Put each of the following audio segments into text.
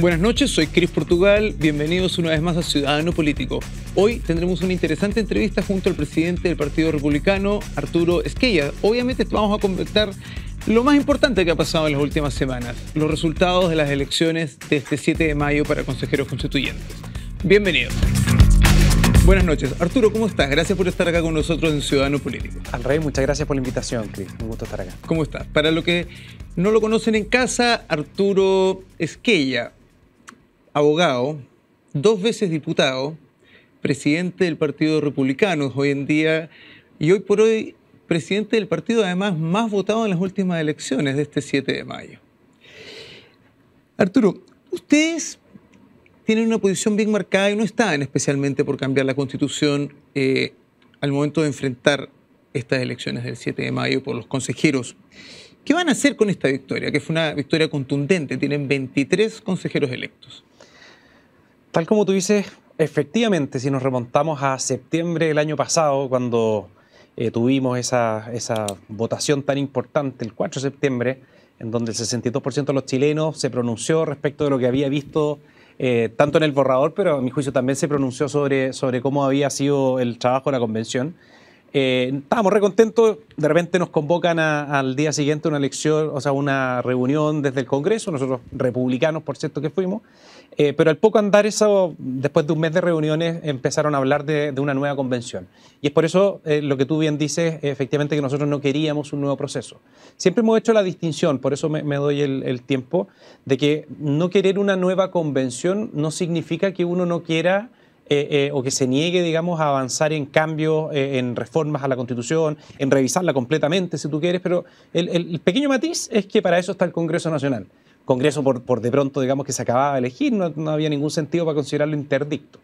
Buenas noches, soy Cris Portugal, bienvenidos una vez más a Ciudadano Político. Hoy tendremos una interesante entrevista junto al presidente del Partido Republicano, Arturo Esquella. Obviamente vamos a comentar lo más importante que ha pasado en las últimas semanas, los resultados de las elecciones de este 7 de mayo para consejeros constituyentes. Bienvenidos. Buenas noches. Arturo, ¿cómo estás? Gracias por estar acá con nosotros en Ciudadano Político. Al rey, muchas gracias por la invitación, Cris. Un gusto estar acá. ¿Cómo estás? Para los que no lo conocen en casa, Arturo Esquella, abogado, 2 veces diputado, presidente del Partido Republicano hoy en día y hoy por hoy presidente del partido además más votado en las últimas elecciones de este 7 de mayo. Arturo, ustedes tienen una posición bien marcada y no están especialmente por cambiar la Constitución al momento de enfrentar estas elecciones del 7 de mayo por los consejeros. ¿Qué van a hacer con esta victoria? Que fue una victoria contundente, tienen 23 consejeros electos. Tal como tú dices, efectivamente, si nos remontamos a septiembre del año pasado, cuando tuvimos esa votación tan importante, el 4 de septiembre, en donde el 62% de los chilenos se pronunció respecto de lo que había visto tanto en el borrador, pero a mi juicio también se pronunció sobre cómo había sido el trabajo de la convención. Estábamos re contentos, de repente nos convocan al día siguiente una elección, o sea, una reunión desde el Congreso, nosotros republicanos, por cierto, que fuimos, pero al poco andar eso, después de un mes de reuniones, empezaron a hablar de una nueva convención. Y es por eso lo que tú bien dices, efectivamente, que nosotros no queríamos un nuevo proceso. Siempre hemos hecho la distinción, por eso me doy el tiempo, de que no querer una nueva convención no significa que uno no quiera o que se niegue, digamos, a avanzar en cambios, en reformas a la Constitución, en revisarla completamente, si tú quieres, pero el pequeño matiz es que para eso está el Congreso Nacional. Congreso por de pronto, digamos, que se acababa de elegir, no había ningún sentido para considerarlo interdicto.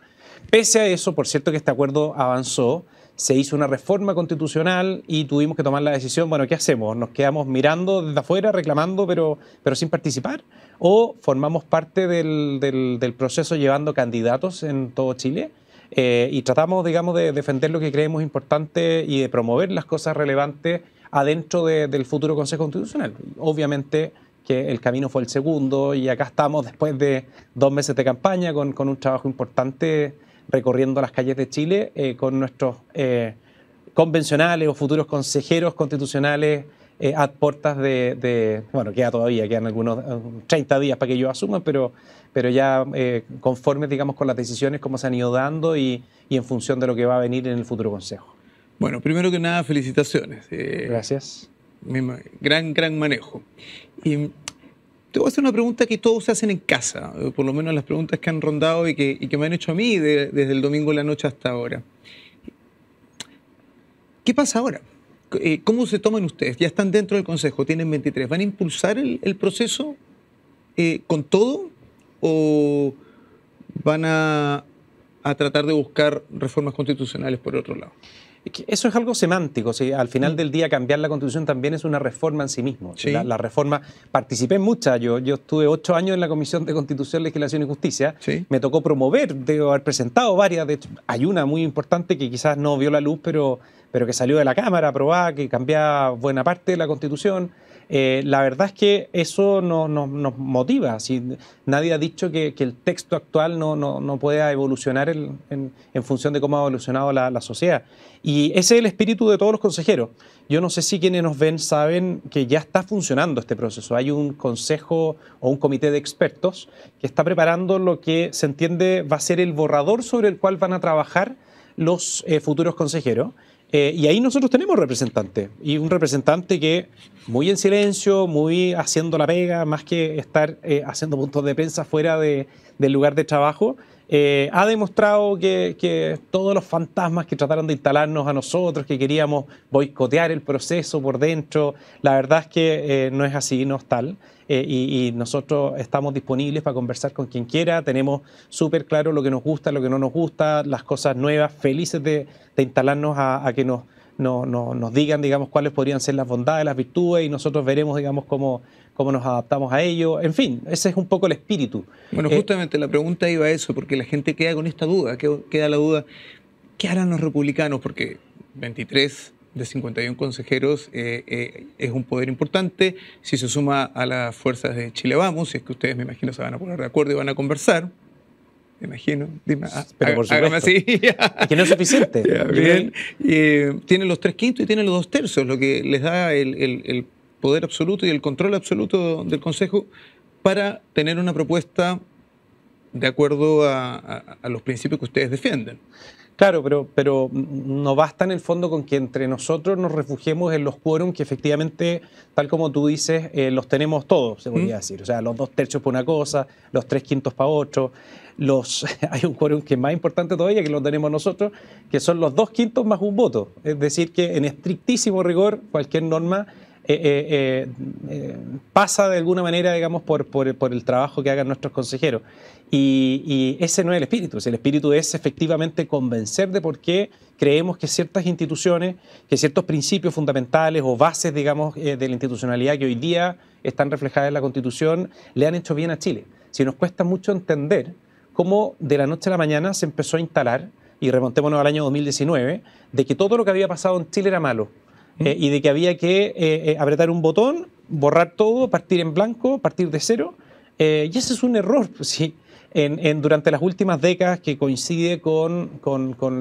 Pese a eso, por cierto que este acuerdo avanzó, se hizo una reforma constitucional y tuvimos que tomar la decisión, bueno, ¿qué hacemos? ¿Nos quedamos mirando desde afuera, reclamando, pero sin participar? ¿O formamos parte del proceso llevando candidatos en todo Chile? Y tratamos, digamos, de defender lo que creemos importante y de promover las cosas relevantes adentro del futuro Consejo Constitucional. Obviamente que el camino fue el segundo y acá estamos después de 2 meses de campaña con un trabajo importante recorriendo las calles de Chile con nuestros convencionales o futuros consejeros constitucionales a puertas bueno, quedan algunos 30 días para que ellos asuman, pero ya conformes, digamos, con las decisiones como se han ido dando y en función de lo que va a venir en el futuro Consejo. Bueno, primero que nada, felicitaciones. Gracias. Gran manejo. Y te voy a hacer una pregunta que todos se hacen en casa, por lo menos las preguntas que han rondado y que me han hecho a mí desde el domingo en la noche hasta ahora. ¿Qué pasa ahora? ¿Cómo se toman ustedes? Ya están dentro del Consejo, tienen 23. ¿Van a impulsar el proceso con todo o van a tratar de buscar reformas constitucionales por otro lado? Eso es algo semántico, ¿sí? Al final del día cambiar la Constitución también es una reforma en sí mismo. Sí. La reforma, participé en muchas, yo estuve 8 años en la Comisión de Constitución, Legislación y Justicia, sí. Me tocó promover, debo haber presentado varias, de hecho hay una muy importante que quizás no vio la luz, pero que salió de la Cámara aprobada, que cambiaba buena parte de la Constitución. La verdad es que eso nos motiva. Si nadie ha dicho que el texto actual no pueda evolucionar en función de cómo ha evolucionado la sociedad. Y ese es el espíritu de todos los consejeros. Yo no sé si quienes nos ven saben que ya está funcionando este proceso. Hay un consejo o un comité de expertos que está preparando lo que se entiende va a ser el borrador sobre el cual van a trabajar los futuros consejeros. Y ahí nosotros tenemos representantes, y un representante que muy en silencio, muy haciendo la pega, más que estar haciendo puntos de prensa fuera del lugar de trabajo, ha demostrado que todos los fantasmas que trataron de instalarnos a nosotros, que queríamos boicotear el proceso por dentro, la verdad es que no es así, no es tal. Y nosotros estamos disponibles para conversar con quien quiera, tenemos súper claro lo que nos gusta, lo que no nos gusta, las cosas nuevas, felices de instalarnos a que nos digan, digamos, cuáles podrían ser las bondades, las virtudes, y nosotros veremos, digamos, cómo nos adaptamos a ello. En fin, ese es un poco el espíritu. Bueno, justamente la pregunta iba a eso, porque la gente queda con esta duda, queda la duda, ¿qué harán los republicanos? Porque 23 de 51 consejeros es un poder importante. Si se suma a las fuerzas de Chile Vamos, si es que ustedes, me imagino, se van a poner de acuerdo y van a conversar, me imagino. Dime, pero por hágame así. Es que no es suficiente. Ya, bien. Tienen los 3/5 y tienen los 2/3, lo que les da el poder absoluto y el control absoluto del Consejo para tener una propuesta de acuerdo a los principios que ustedes defienden. Claro, pero no basta en el fondo con que entre nosotros nos refugiemos en los quórum que efectivamente, tal como tú dices, los tenemos todos, se podría decir. O sea, los 2/3 para una cosa, los 3/5 para otro. Hay un quórum que es más importante todavía, que lo tenemos nosotros, que son los 2/5 más un voto. Es decir, que en estrictísimo rigor cualquier norma pasa de alguna manera, digamos, por el trabajo que hagan nuestros consejeros. Y ese no es el espíritu. El espíritu es efectivamente convencer de por qué creemos que ciertas instituciones, que ciertos principios fundamentales o bases, digamos, de la institucionalidad que hoy día están reflejadas en la Constitución, le han hecho bien a Chile. Si nos cuesta mucho entender cómo de la noche a la mañana se empezó a instalar, y remontémonos al año 2019, de que todo lo que había pasado en Chile era malo. Y de que había que apretar un botón, borrar todo, partir en blanco, partir de cero. Y ese es un error, sí, durante las últimas décadas que coincide con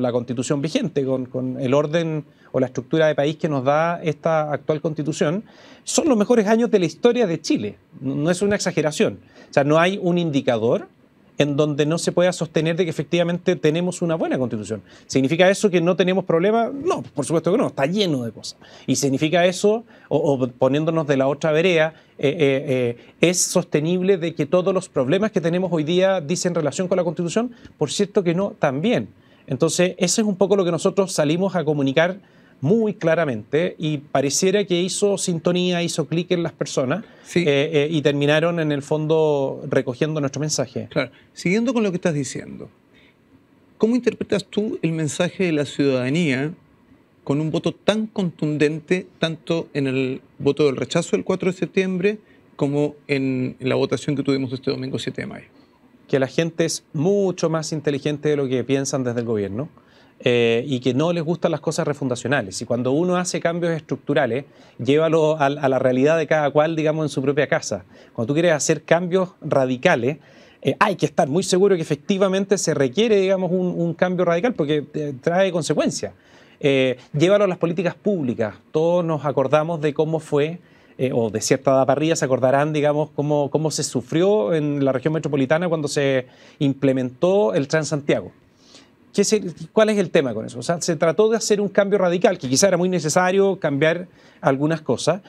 la Constitución vigente, con el orden o la estructura de país que nos da esta actual Constitución. Son los mejores años de la historia de Chile. No es una exageración. O sea, no hay un indicador en donde no se pueda sostener de que efectivamente tenemos una buena Constitución. ¿Significa eso que no tenemos problemas? No, por supuesto que no, está lleno de cosas. Y significa eso, o poniéndonos de la otra vereda, ¿es sostenible de que todos los problemas que tenemos hoy día dicen relación con la Constitución? Por cierto que no, también. Entonces, eso es un poco lo que nosotros salimos a comunicar muy claramente y pareciera que hizo sintonía, hizo clic en las personas, sí. Y terminaron en el fondo recogiendo nuestro mensaje. Claro. Siguiendo con lo que estás diciendo, ¿cómo interpretas tú el mensaje de la ciudadanía con un voto tan contundente, tanto en el voto del rechazo del 4 de septiembre como en la votación que tuvimos este domingo 7 de mayo? Que la gente es mucho más inteligente de lo que piensan desde el gobierno. Y que no les gustan las cosas refundacionales. Y cuando uno hace cambios estructurales, llévalo a la realidad de cada cual, digamos, en su propia casa. Cuando tú quieres hacer cambios radicales, hay que estar muy seguro que efectivamente se requiere, digamos, un cambio radical porque trae consecuencias. Llévalo a las políticas públicas. Todos nos acordamos de cómo fue, o de cierta edad para arriba se acordarán, digamos, cómo se sufrió en la región metropolitana cuando se implementó el Transantiago. ¿Cuál es el tema con eso? O sea, se trató de hacer un cambio radical, que quizá era muy necesario cambiar algunas cosas,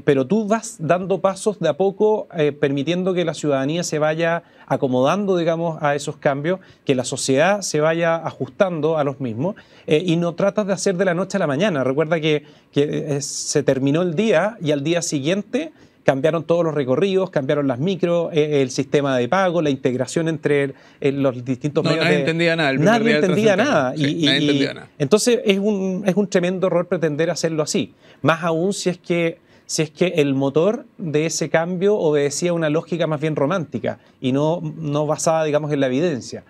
pero tú vas dando pasos de a poco, permitiendo que la ciudadanía se vaya acomodando, digamos, a esos cambios, que la sociedad se vaya ajustando a los mismos, y no tratas de hacer de la noche a la mañana. Recuerda que se terminó el día y al día siguiente cambiaron todos los recorridos, cambiaron las micros, el sistema de pago, la integración entre los distintos medios. Nadie entendía nada. Nadie entendía nada. Nadie entendía nada. Entonces es un tremendo error pretender hacerlo así. Más aún si es que el motor de ese cambio obedecía a una lógica más bien romántica y no basada, digamos, en la evidencia.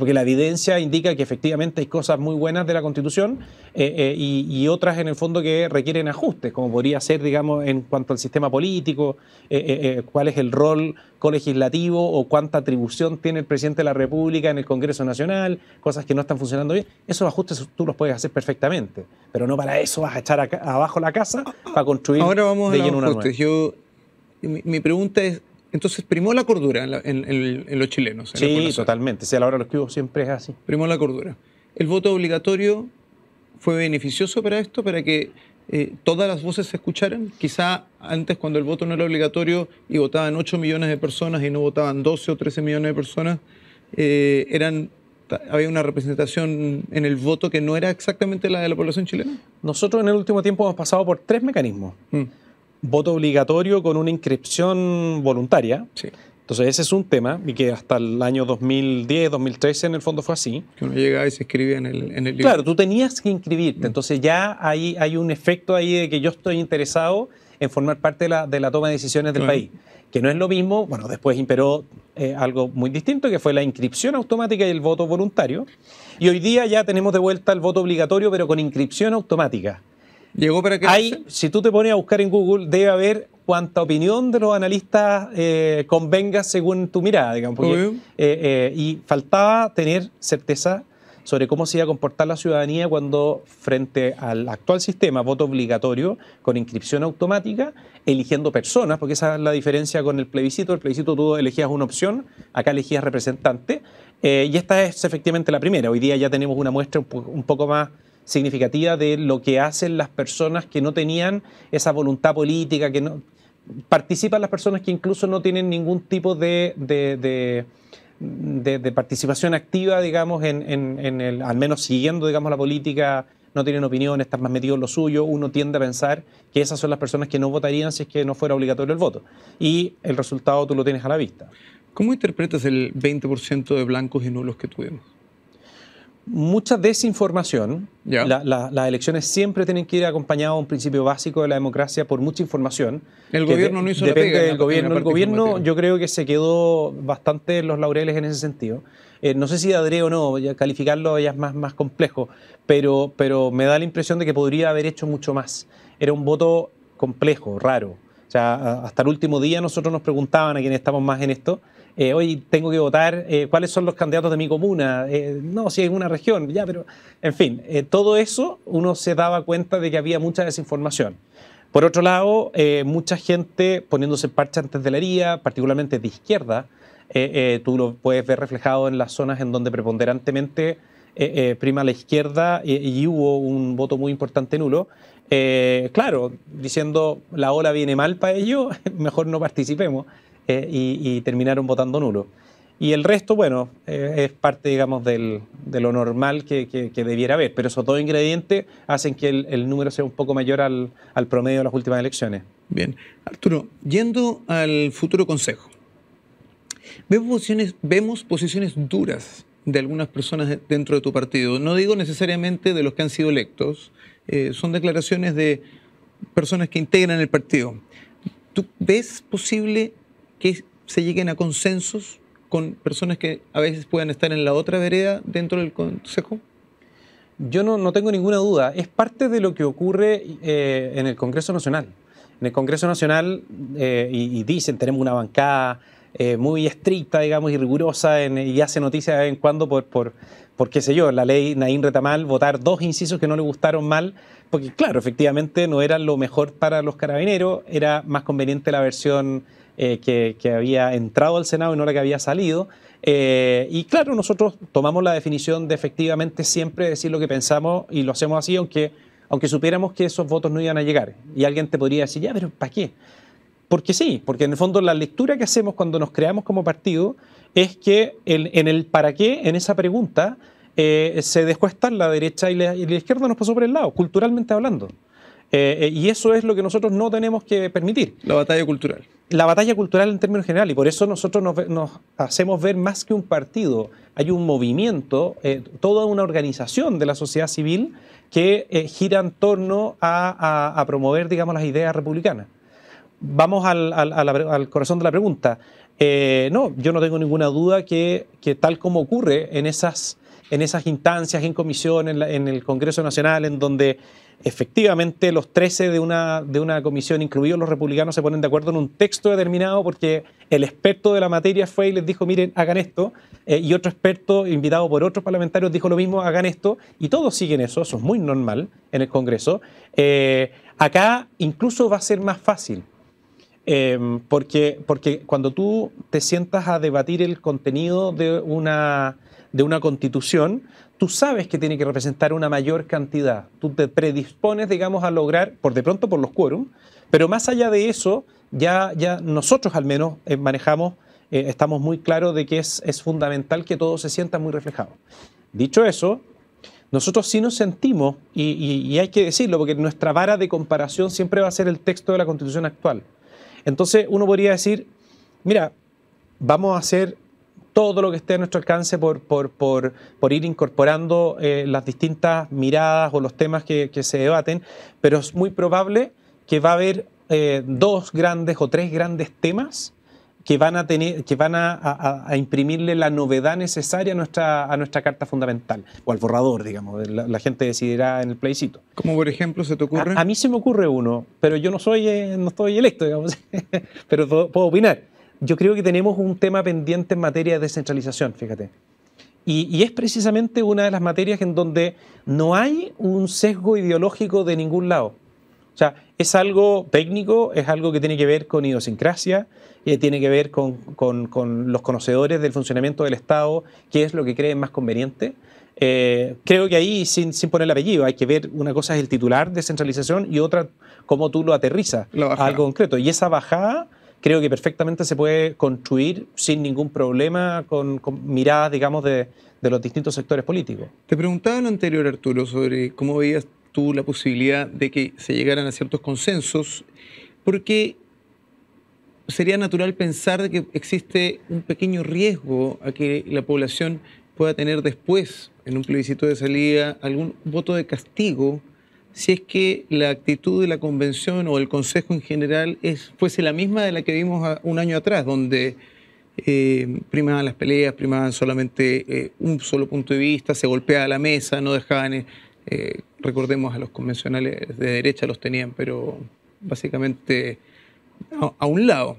Porque la evidencia indica que efectivamente hay cosas muy buenas de la Constitución y otras en el fondo que requieren ajustes, como podría ser, digamos, en cuanto al sistema político, cuál es el rol colegislativo o cuánta atribución tiene el presidente de la República en el Congreso Nacional, cosas que no están funcionando bien. Esos ajustes tú los puedes hacer perfectamente, pero no para eso vas a echar abajo la casa para construir. Ahora vamos de a lleno los una ajustes. Mi pregunta es, entonces, primó la cordura en los chilenos. Sí, totalmente. Si a la hora de los que hubo siempre es así. Primó la cordura. ¿El voto obligatorio fue beneficioso para esto, para que todas las voces se escucharan? Quizá antes, cuando el voto no era obligatorio y votaban 8 millones de personas y no votaban 12 o 13 millones de personas, había una representación en el voto que no era exactamente la de la población chilena. Nosotros en el último tiempo hemos pasado por 3 mecanismos. Voto obligatorio con una inscripción voluntaria. Sí. Entonces ese es un tema y que hasta el año 2010, 2013 en el fondo fue así. Que uno llegaba y se escribía en el libro. Claro, tú tenías que inscribirte. Entonces ya hay un efecto ahí de que yo estoy interesado en formar parte de la toma de decisiones del país. Que no es lo mismo, bueno, después imperó algo muy distinto, que fue la inscripción automática y el voto voluntario. Y hoy día ya tenemos de vuelta el voto obligatorio, pero con inscripción automática. ¿Llegó para quedarse? Si tú te pones a buscar en Google, debe haber cuánta opinión de los analistas convenga según tu mirada, digamos. Y faltaba tener certeza sobre cómo se iba a comportar la ciudadanía cuando, frente al actual sistema, voto obligatorio con inscripción automática, eligiendo personas, porque esa es la diferencia con el plebiscito. El plebiscito tú elegías una opción, acá elegías representante, y esta es efectivamente la primera. Hoy día ya tenemos una muestra un poco más significativa de lo que hacen las personas que no tenían esa voluntad política, que no participan las personas que incluso no tienen ningún tipo de participación activa, digamos, al menos siguiendo, digamos, la política, no tienen opinión, están más metidos en lo suyo. Uno tiende a pensar que esas son las personas que no votarían si es que no fuera obligatorio el voto. Y el resultado tú lo tienes a la vista. ¿Cómo interpretas el 20% de blancos y nulos que tuvimos? Mucha desinformación. Las elecciones siempre tienen que ir acompañadas de un principio básico de la democracia por mucha información. El gobierno no hizo la pega. Depende del gobierno. El gobierno yo creo que se quedó bastante en los laureles en ese sentido. No sé si adrede o no, ya calificarlo ya es más complejo, pero me da la impresión de que podría haber hecho mucho más. Era un voto complejo, raro. O sea, hasta el último día nosotros nos preguntaban, a quienes estamos más en esto, hoy tengo que votar, ¿cuáles son los candidatos de mi comuna? No, si es una región, ya, pero en fin, todo eso uno se daba cuenta de que había mucha desinformación. Por otro lado, mucha gente poniéndose parche antes de la herida, particularmente de izquierda, tú lo puedes ver reflejado en las zonas en donde preponderantemente prima la izquierda y hubo un voto muy importante nulo. Claro, diciendo la ola viene mal para ellos, mejor no participemos. Y terminaron votando nulo. Y el resto, bueno, es parte, digamos, de lo normal que debiera haber. Pero esos dos ingredientes hacen que el número sea un poco mayor al promedio de las últimas elecciones. Bien. Arturo, yendo al futuro Consejo, vemos posiciones duras de algunas personas dentro de tu partido. No digo necesariamente de los que han sido electos, son declaraciones de personas que integran el partido. ¿Tú ves posible que se lleguen a consensos con personas que a veces puedan estar en la otra vereda dentro del Consejo? Yo no tengo ninguna duda. Es parte de lo que ocurre en el Congreso Nacional. En el Congreso Nacional, y dicen, tenemos una bancada muy estricta, digamos, y rigurosa, y hace noticia de vez en cuando por qué sé yo, la ley Naín Retamal, votar 2 incisos que no le gustaron mal, porque claro, efectivamente no era lo mejor para los carabineros, era más conveniente la versión que había entrado al Senado y no la que había salido. Y claro, nosotros tomamos la definición de efectivamente siempre decir lo que pensamos y lo hacemos así, aunque supiéramos que esos votos no iban a llegar. Y alguien te podría decir, ya, pero ¿para qué? Porque sí, porque en el fondo la lectura que hacemos cuando nos creamos como partido es que en el para qué, en esa pregunta, se dejó estar la derecha y la izquierda nos pasó por el lado, culturalmente hablando. Y eso es lo que nosotros no tenemos que permitir. La batalla cultural. La batalla cultural en términos generales, y por eso nosotros nos hacemos ver más que un partido. Hay un movimiento, toda una organización de la sociedad civil que gira en torno a promover, digamos, las ideas republicanas. Vamos al corazón de la pregunta. No, yo no tengo ninguna duda que tal como ocurre en esas instancias, en comisión, en el Congreso Nacional, en donde efectivamente los 13 de una comisión, incluidos los republicanos, se ponen de acuerdo en un texto determinado porque el experto de la materia fue y les dijo, miren, hagan esto, y otro experto, invitado por otros parlamentarios, dijo lo mismo, hagan esto, y todos siguen eso es muy normal en el Congreso. Acá incluso va a ser más fácil. Porque cuando tú te sientas a debatir el contenido de una constitución, tú sabes que tiene que representar una mayor cantidad. Tú te predispones, digamos, a lograr, por de pronto por los quórum, pero más allá de eso, ya nosotros al menos manejamos, estamos muy claros de que es fundamental que todo se sienta muy reflejado. Dicho eso, nosotros sí nos sentimos, y hay que decirlo, porque nuestra vara de comparación siempre va a ser el texto de la Constitución actual. Entonces uno podría decir, mira, vamos a hacer todo lo que esté a nuestro alcance por ir incorporando las distintas miradas o los temas que se debaten, pero es muy probable que va a haber 2 grandes o 3 grandes temas que van a imprimirle la novedad necesaria a nuestra carta fundamental, o al borrador, digamos. La gente decidirá en el plebiscito. Como por ejemplo, ¿se te ocurre? A mí se me ocurre uno, pero yo no estoy electo, digamos, pero puedo opinar. Yo creo que tenemos un tema pendiente en materia de descentralización, fíjate. Y es precisamente una de las materias en donde no hay un sesgo ideológico de ningún lado. O sea, es algo técnico, es algo que tiene que ver con idiosincrasia, tiene que ver con los conocedores del funcionamiento del Estado, qué es lo que creen más conveniente. Creo que ahí, sin poner el apellido, hay que ver, una cosa es el titular de descentralización y otra cómo tú lo aterrizas a algo concreto. Y esa bajada creo que perfectamente se puede construir sin ningún problema con miradas, digamos, de los distintos sectores políticos. Te preguntaba lo anterior, Arturo, sobre cómo veías tú la posibilidad de que se llegaran a ciertos consensos, porque sería natural pensar de que existe un pequeño riesgo a que la población pueda tener después, en un plebiscito de salida, algún voto de castigo, si es que la actitud de la convención o el consejo en general fuese la misma de la que vimos un año atrás, donde primaban las peleas, primaban solamente un solo punto de vista, se golpeaba la mesa, no dejaban... recordemos, a los convencionales de derecha los tenían, pero básicamente a un lado.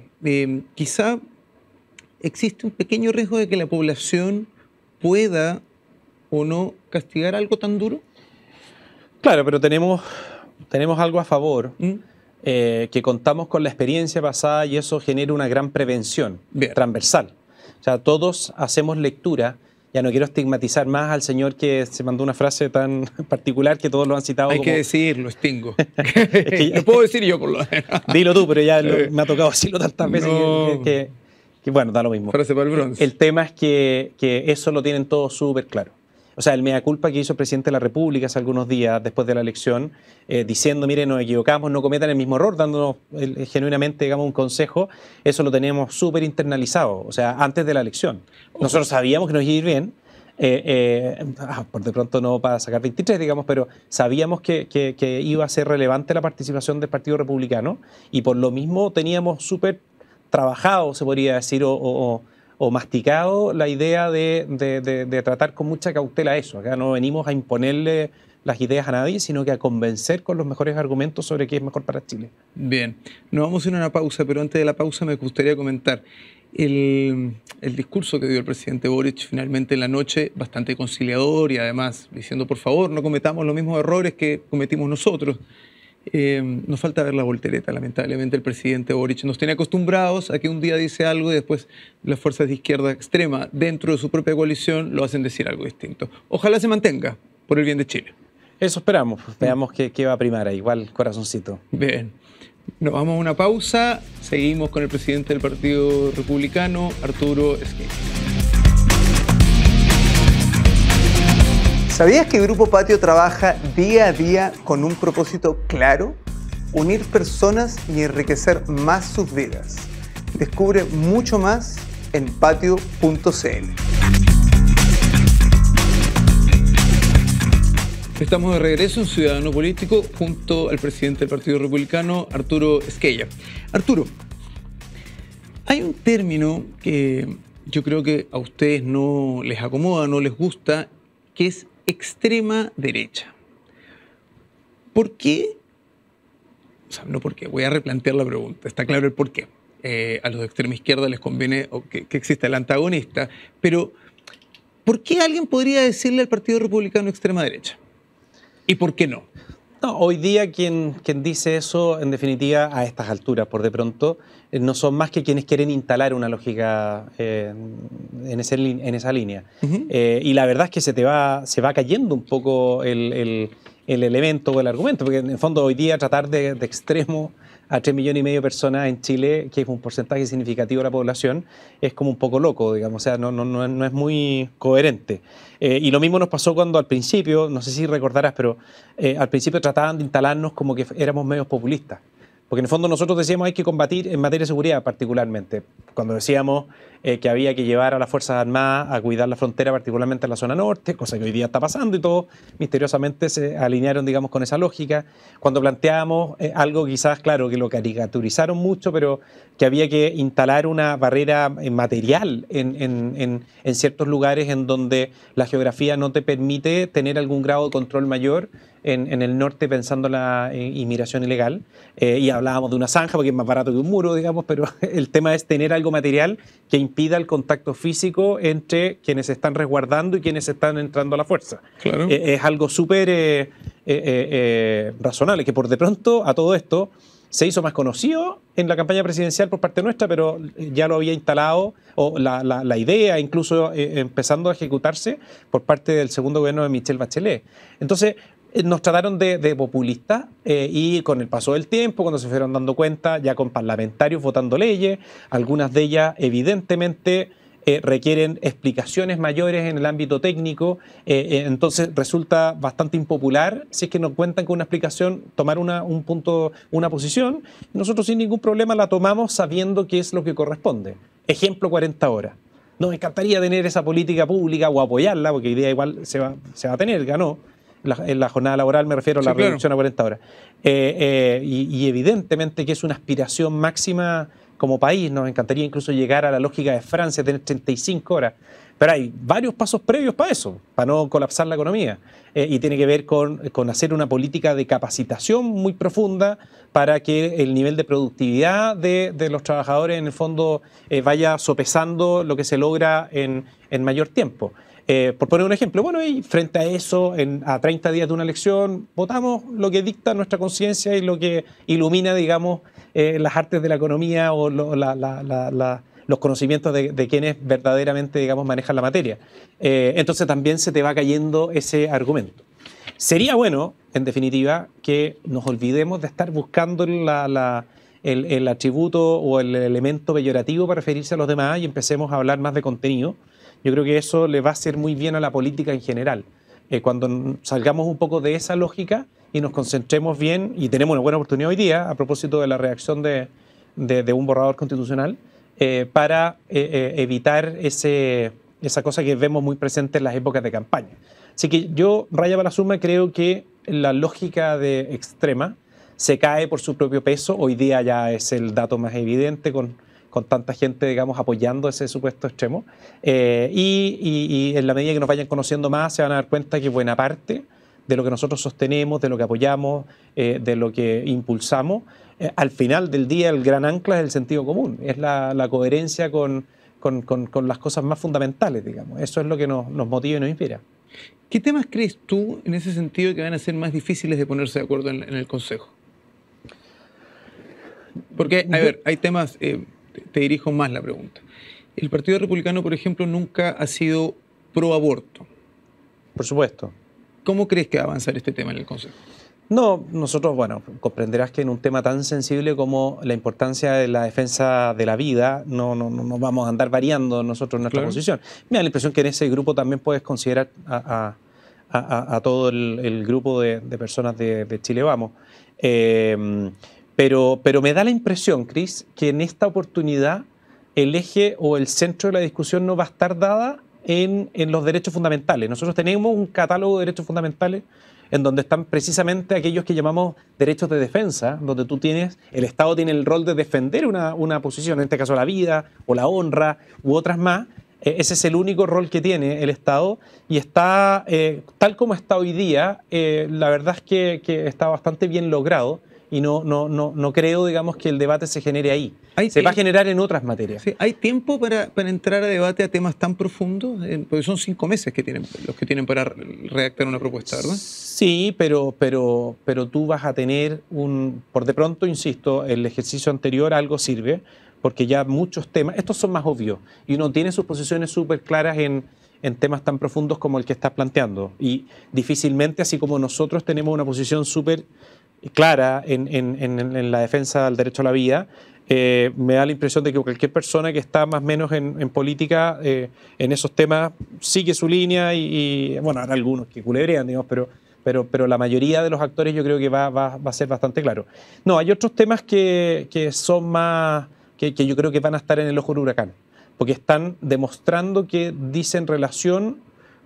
Quizá existe un pequeño riesgo de que la población pueda o no castigar algo tan duro. Claro, pero tenemos algo a favor, que contamos con la experiencia pasada y eso genera una gran prevención transversal. O sea, todos hacemos lectura. Ya no quiero estigmatizar más al señor que se mandó una frase tan particular que todos lo han citado. Hay que decirlo, Stingo. Lo puedo decir yo por lo menos. Dilo tú, pero ya me ha tocado decirlo tantas veces que bueno, da lo mismo. Frase para el bronce. El tema es que eso lo tienen todos súper claro. O sea, el mea culpa que hizo el presidente de la República hace algunos días después de la elección, diciendo, mire, nos equivocamos, no cometan el mismo error, dándonos genuinamente, digamos, un consejo, eso lo tenemos súper internalizado, o sea, antes de la elección. Nosotros sabíamos que nos iba a ir bien, por de pronto no para sacar 23, digamos, pero sabíamos que iba a ser relevante la participación del Partido Republicano y por lo mismo teníamos súper trabajado, se podría decir, o masticado la idea de tratar con mucha cautela eso. Acá no venimos a imponerle las ideas a nadie, sino que a convencer con los mejores argumentos sobre qué es mejor para Chile. Bien, nos vamos a ir a una pausa, pero antes de la pausa me gustaría comentar el discurso que dio el presidente Boric finalmente en la noche, bastante conciliador y además diciendo, por favor, no cometamos los mismos errores que cometimos nosotros. Nos falta ver la voltereta, lamentablemente el presidente Boric nos tiene acostumbrados a que un día dice algo y después las fuerzas de izquierda extrema dentro de su propia coalición lo hacen decir algo distinto. Ojalá se mantenga por el bien de Chile. Eso esperamos, veamos qué va a primar ahí, igual corazoncito. Bien, nos vamos a una pausa, seguimos con el presidente del Partido Republicano, Arturo Esquella. ¿Sabías que Grupo Patio trabaja día a día con un propósito claro? Unir personas y enriquecer más sus vidas. Descubre mucho más en patio.cl. Estamos de regreso en Ciudadano Político junto al presidente del Partido Republicano, Arturo Esquella. Arturo, hay un término que yo creo que a ustedes no les acomoda, no les gusta, que es extrema derecha. ¿Por qué? O sea, no por qué, voy a replantear la pregunta, está claro el por qué. A los de extrema izquierda les conviene que exista el antagonista, pero ¿por qué alguien podría decirle al Partido Republicano extrema derecha? ¿Y por qué no? No, hoy día quien dice eso, en definitiva, a estas alturas, por de pronto, no son más que quienes quieren instalar una lógica en esa línea. Y la verdad es que se va cayendo un poco el elemento o el argumento, porque en el fondo hoy día tratar de extremo a 3,5 millones de personas en Chile, que es un porcentaje significativo de la población, es como un poco loco, digamos, o sea, no es muy coherente. Y lo mismo nos pasó cuando al principio, no sé si recordarás, pero al principio trataban de instalarnos como que éramos medios populistas. Porque en el fondo nosotros decíamos hay que combatir en materia de seguridad particularmente. Cuando decíamos que había que llevar a las Fuerzas Armadas a cuidar la frontera, particularmente en la zona norte, cosa que hoy día está pasando y todos misteriosamente se alinearon, digamos, con esa lógica. Cuando planteábamos algo quizás, claro, que lo caricaturizaron mucho, pero que había que instalar una barrera material en ciertos lugares en donde la geografía no te permite tener algún grado de control mayor en el norte, pensando en la inmigración ilegal. Y hablábamos de una zanja porque es más barato que un muro, digamos, pero el tema es tener algo material que impida el contacto físico entre quienes se están resguardando y quienes están entrando a la fuerza. Claro. Es algo súper razonable, que por de pronto a todo esto se hizo más conocido en la campaña presidencial por parte nuestra, pero ya lo había instalado, o la idea incluso empezando a ejecutarse por parte del segundo gobierno de Michelle Bachelet. Entonces, nos trataron de populistas y con el paso del tiempo, cuando se fueron dando cuenta, ya con parlamentarios votando leyes, algunas de ellas evidentemente requieren explicaciones mayores en el ámbito técnico, entonces resulta bastante impopular si es que nos cuentan con una explicación, tomar un punto, una posición. Nosotros sin ningún problema la tomamos sabiendo qué es lo que corresponde. Ejemplo, 40 horas. Nos encantaría tener esa política pública o apoyarla, porque hoy día igual se va a tener, ganó. En la jornada laboral me refiero a la reducción a 40 horas. Y evidentemente que es una aspiración máxima como país. Nos encantaría incluso llegar a la lógica de Francia, tener 35 horas. Pero hay varios pasos previos para eso, para no colapsar la economía. Y tiene que ver con hacer una política de capacitación muy profunda para que el nivel de productividad de los trabajadores en el fondo vaya sopesando lo que se logra en mayor tiempo. Por poner un ejemplo, bueno, y frente a eso, a 30 días de una elección, votamos lo que dicta nuestra conciencia y lo que ilumina, digamos, las artes de la economía o los conocimientos de quienes verdaderamente, digamos, manejan la materia. Entonces también se te va cayendo ese argumento. Sería bueno, en definitiva, que nos olvidemos de estar buscando el atributo o el elemento peyorativo para referirse a los demás y empecemos a hablar más de contenido. Yo creo que eso le va a hacer muy bien a la política en general. Cuando salgamos un poco de esa lógica y nos concentremos bien, y tenemos una buena oportunidad hoy día, a propósito de la reacción de un borrador constitucional, para evitar esa cosa que vemos muy presente en las épocas de campaña. Así que yo, raya para la suma, creo que la lógica de extrema se cae por su propio peso. Hoy día ya es el dato más evidente con tanta gente, digamos, apoyando ese supuesto extremo. Y en la medida que nos vayan conociendo más, se van a dar cuenta que buena parte de lo que nosotros sostenemos, de lo que apoyamos, de lo que impulsamos, al final del día el gran ancla es el sentido común, es la coherencia con las cosas más fundamentales, digamos. Eso es lo que nos motiva y nos inspira. ¿Qué temas crees tú en ese sentido que van a ser más difíciles de ponerse de acuerdo en el Consejo? Porque, a ver, hay temas... te dirijo más la pregunta. El Partido Republicano, por ejemplo, nunca ha sido pro aborto. Por supuesto. ¿Cómo crees que va a avanzar este tema en el Consejo? No, nosotros, bueno, comprenderás que en un tema tan sensible como la importancia de la defensa de la vida, no vamos a andar variando nosotros nuestra posición. Me da la impresión que en ese grupo también puedes considerar a todo el grupo de personas de Chile Vamos. Pero me da la impresión, Cris, que en esta oportunidad el eje o el centro de la discusión no va a estar dada en los derechos fundamentales. Nosotros tenemos un catálogo de derechos fundamentales en donde están precisamente aquellos que llamamos derechos de defensa, donde el Estado tiene el rol de defender una posición, en este caso la vida o la honra u otras más. Ese es el único rol que tiene el Estado y está, tal como está hoy día, la verdad es que está bastante bien logrado. Y no creo, digamos, que el debate se genere ahí. Se va a generar en otras materias. Sí, ¿hay tiempo para entrar a debate a temas tan profundos? Porque son 5 meses los que tienen para redactar una propuesta, ¿verdad? Sí, pero tú vas a tener por de pronto, insisto, el ejercicio anterior algo sirve, porque ya muchos temas, estos son más obvios, y uno tiene sus posiciones súper claras en temas tan profundos como el que estás planteando. Y difícilmente, así como nosotros tenemos una posición súper clara en la defensa del derecho a la vida, me da la impresión de que cualquier persona que está más o menos en política, en esos temas, sigue su línea y bueno, habrá algunos que culebrean, digamos, pero pero la mayoría de los actores yo creo que va a ser bastante claro. No, hay otros temas que son más, que yo creo que van a estar en el ojo del huracán, porque están demostrando que dicen relación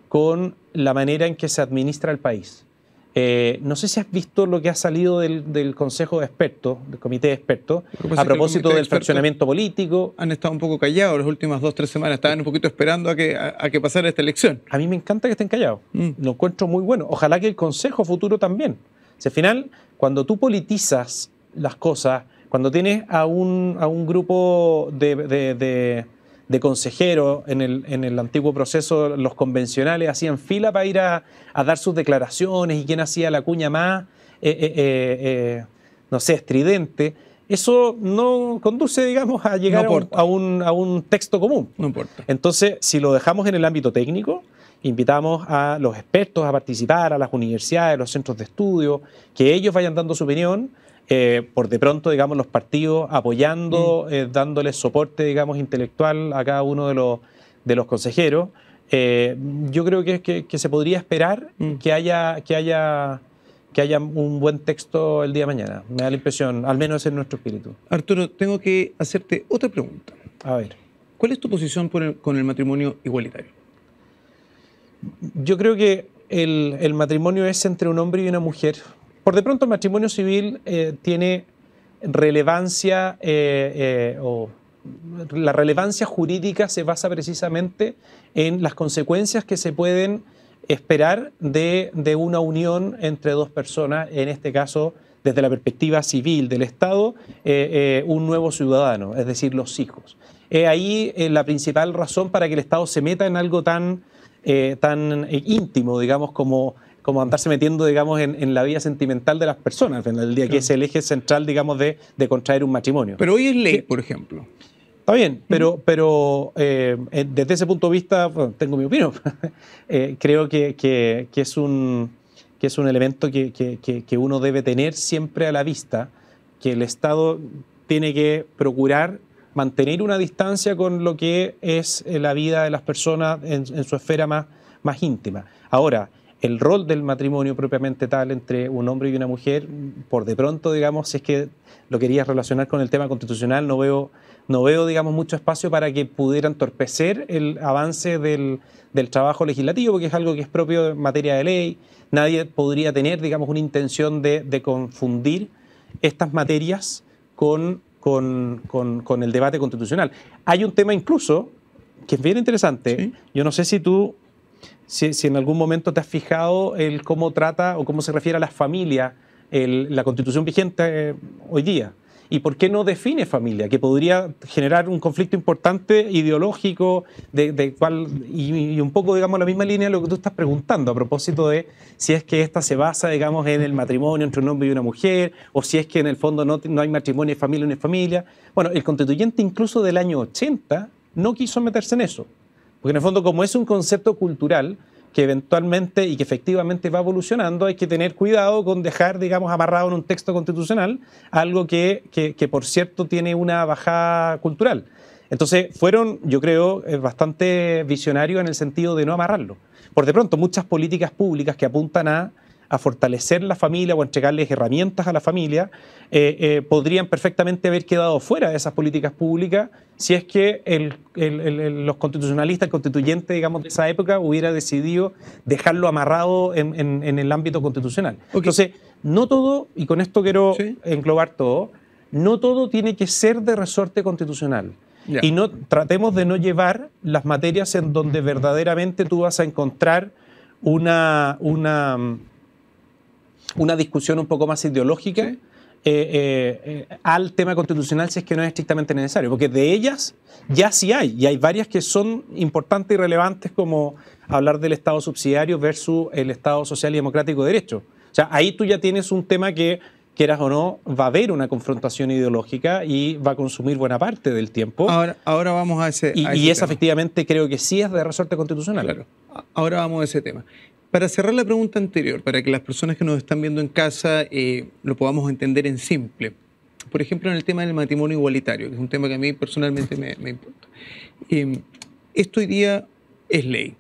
con la manera en que se administra el país. No sé si has visto lo que ha salido del Consejo de Expertos, del Comité de Expertos, a propósito del fraccionamiento político. Han estado un poco callados las últimas 2 o 3 semanas, estaban un poquito esperando a que pasara esta elección. A mí me encanta que estén callados, lo encuentro muy bueno. Ojalá que el Consejo futuro también. Si al final, cuando tú politizas las cosas, cuando tienes a un grupo de consejeros en el antiguo proceso, los convencionales hacían fila para ir a dar sus declaraciones y quién hacía la cuña más, no sé, estridente. Eso no conduce, digamos, a llegar a un texto común. No importa. Entonces, si lo dejamos en el ámbito técnico, invitamos a los expertos a participar, a las universidades, a los centros de estudio, que ellos vayan dando su opinión. Por de pronto, digamos, los partidos apoyando, dándoles soporte, digamos, intelectual a cada uno de los consejeros. Yo creo que se podría esperar que haya un buen texto el día de mañana. Me da la impresión, al menos en nuestro espíritu. Arturo, tengo que hacerte otra pregunta. A ver. ¿Cuál es tu posición con el matrimonio igualitario? Yo creo que el matrimonio es entre un hombre y una mujer. Por de pronto el matrimonio civil tiene relevancia, o la relevancia jurídica se basa precisamente en las consecuencias que se pueden esperar de una unión entre dos personas, en este caso desde la perspectiva civil del Estado, un nuevo ciudadano, es decir, los hijos. Ahí la principal razón para que el Estado se meta en algo tan íntimo, digamos, como andarse metiendo, digamos, en la vida sentimental de las personas, al final del día, que es el eje central, digamos, de contraer un matrimonio. Pero hoy es ley, por ejemplo. Está bien, pero desde ese punto de vista, bueno, tengo mi opinión. Creo que es un elemento que uno debe tener siempre a la vista, que el Estado tiene que procurar mantener una distancia con lo que es la vida de las personas en su esfera más íntima. Ahora, el rol del matrimonio propiamente tal entre un hombre y una mujer, por de pronto, digamos, si es que lo querías relacionar con el tema constitucional, no veo, digamos, mucho espacio para que pudiera entorpecer el avance del trabajo legislativo, porque es algo que es propio en materia de ley. Nadie podría tener, digamos, una intención de confundir estas materias con el debate constitucional. Hay un tema incluso que es bien interesante. ¿Sí? Yo no sé si en algún momento te has fijado el cómo trata o cómo se refiere a las familias la Constitución vigente hoy día. ¿Y por qué no define familia? Que podría generar un conflicto importante ideológico y un poco, digamos, la misma línea de lo que tú estás preguntando a propósito de si es que esta se basa, digamos, en el matrimonio entre un hombre y una mujer, o si es que en el fondo no hay matrimonio y familia, no hay familia. Bueno, el constituyente incluso del año 80 no quiso meterse en eso. Porque en el fondo, como es un concepto cultural que eventualmente y que efectivamente va evolucionando, hay que tener cuidado con dejar, digamos, amarrado en un texto constitucional algo que por cierto, tiene una bajada cultural. Entonces, fueron, yo creo, bastante visionarios en el sentido de no amarrarlo. Por de pronto, muchas políticas públicas que apuntan a fortalecer la familia o entregarles herramientas a la familia, podrían perfectamente haber quedado fuera de esas políticas públicas si es que los constitucionalistas, el constituyente, digamos, de esa época hubiera decidido dejarlo amarrado en el ámbito constitucional. Okay. Entonces, no todo, y con esto quiero englobar todo, no todo tiene que ser de resorte constitucional. Yeah. Y tratemos de no llevar las materias en donde verdaderamente tú vas a encontrar una discusión un poco más ideológica al tema constitucional, si es que no es estrictamente necesario, porque de ellas ya sí hay, y hay varias que son importantes y relevantes, como hablar del Estado subsidiario versus el Estado social y democrático de derecho. O sea, ahí tú ya tienes un tema que, quieras o no, va a haber una confrontación ideológica y va a consumir buena parte del tiempo. Ahora vamos a ese tema. Y eso efectivamente creo que sí es de resorte constitucional. Claro. Ahora vamos a ese tema. Para cerrar la pregunta anterior, para que las personas que nos están viendo en casa lo podamos entender en simple. Por ejemplo, en el tema del matrimonio igualitario, que es un tema que a mí personalmente me importa. Esto hoy día es ley.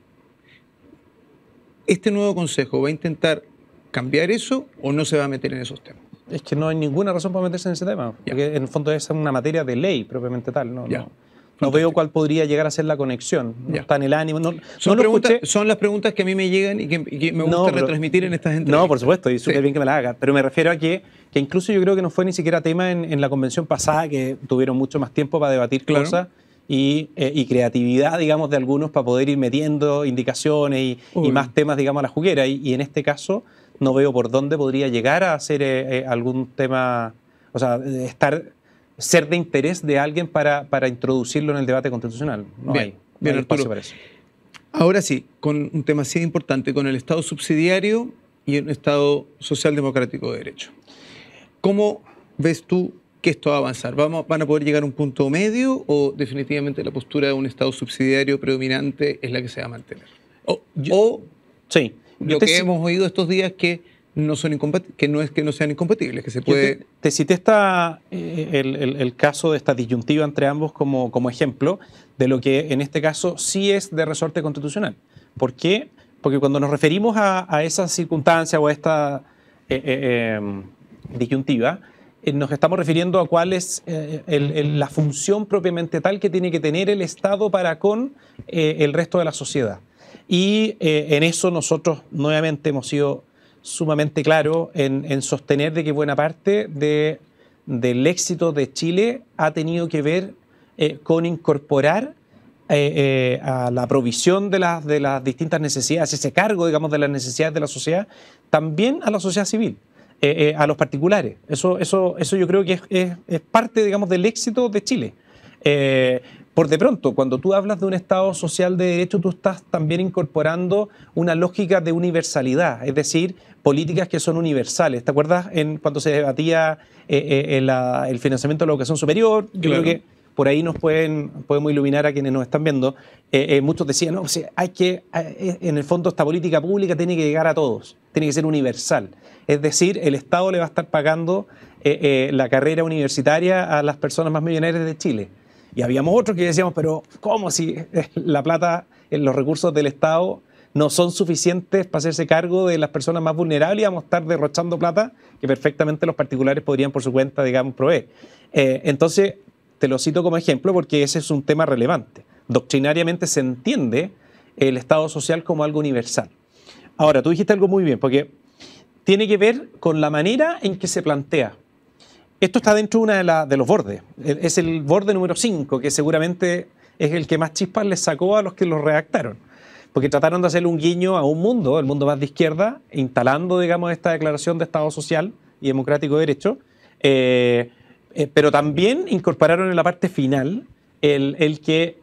Este nuevo consejo va a intentar cambiar eso o no se va a meter en esos temas? Es que no hay ninguna razón para meterse en ese tema, porque en el fondo es una materia de ley propiamente tal. No veo cuál podría llegar a ser la conexión. No está en el ánimo. Son las preguntas que a mí me llegan y que me gusta retransmitir en estas entrevistas. No, por supuesto, y súper bien que me las hagas. Pero me refiero a que incluso yo creo que no fue ni siquiera tema en la convención pasada, que tuvieron mucho más tiempo para debatir cosas y creatividad, digamos, de algunos para poder ir metiendo indicaciones y más temas, digamos, a la juguera. Y en este caso no veo por dónde podría llegar a ser algún tema, o sea, ser de interés de alguien para introducirlo en el debate constitucional. No hay espacio para eso. Ahora sí, con un tema así importante, con el Estado subsidiario y un Estado social democrático de derecho. ¿Cómo ves tú que esto va a avanzar? ¿Van a poder llegar a un punto medio o definitivamente la postura de un Estado subsidiario predominante es la que se va a mantener? Sí. Lo que hemos oído estos días que no son que no es que no sean incompatibles, que se puede... Te cité el caso de esta disyuntiva entre ambos como ejemplo de lo que en este caso sí es de resorte constitucional. ¿Por qué? Porque cuando nos referimos a esa circunstancia o a esta disyuntiva, nos estamos refiriendo a cuál es la función propiamente tal que tiene que tener el Estado para con el resto de la sociedad. Y en eso nosotros nuevamente hemos sido sumamente claros en sostener de que buena parte del éxito de Chile ha tenido que ver con incorporar a la provisión de las distintas necesidades, ese cargo, digamos, de las necesidades de la sociedad, también a la sociedad civil, a los particulares. Eso yo creo que es parte, digamos, del éxito de Chile. Por de pronto, cuando tú hablas de un Estado social de derecho, tú estás también incorporando una lógica de universalidad, es decir, políticas que son universales. ¿Te acuerdas cuando se debatía el financiamiento de la educación superior? Yo creo que por ahí podemos iluminar a quienes nos están viendo. Muchos decían, no, o sea, en el fondo esta política pública tiene que llegar a todos, tiene que ser universal. Es decir, el Estado le va a estar pagando la carrera universitaria a las personas más millonarias de Chile. Y habíamos otros que decíamos, pero ¿cómo si la plata, los recursos del Estado no son suficientes para hacerse cargo de las personas más vulnerables y vamos a estar derrochando plata que perfectamente los particulares podrían por su cuenta, digamos, proveer? Entonces, te lo cito como ejemplo porque ese es un tema relevante. Doctrinariamente se entiende el Estado social como algo universal. Ahora, tú dijiste algo muy bien, porque tiene que ver con la manera en que se plantea. Esto está dentro de de los bordes. Es el borde número 5, que seguramente es el que más chispas les sacó a los que lo redactaron. Porque trataron de hacerle un guiño a un mundo, el mundo más de izquierda, instalando, digamos, esta declaración de Estado social y democrático de derecho, pero también incorporaron en la parte final el que,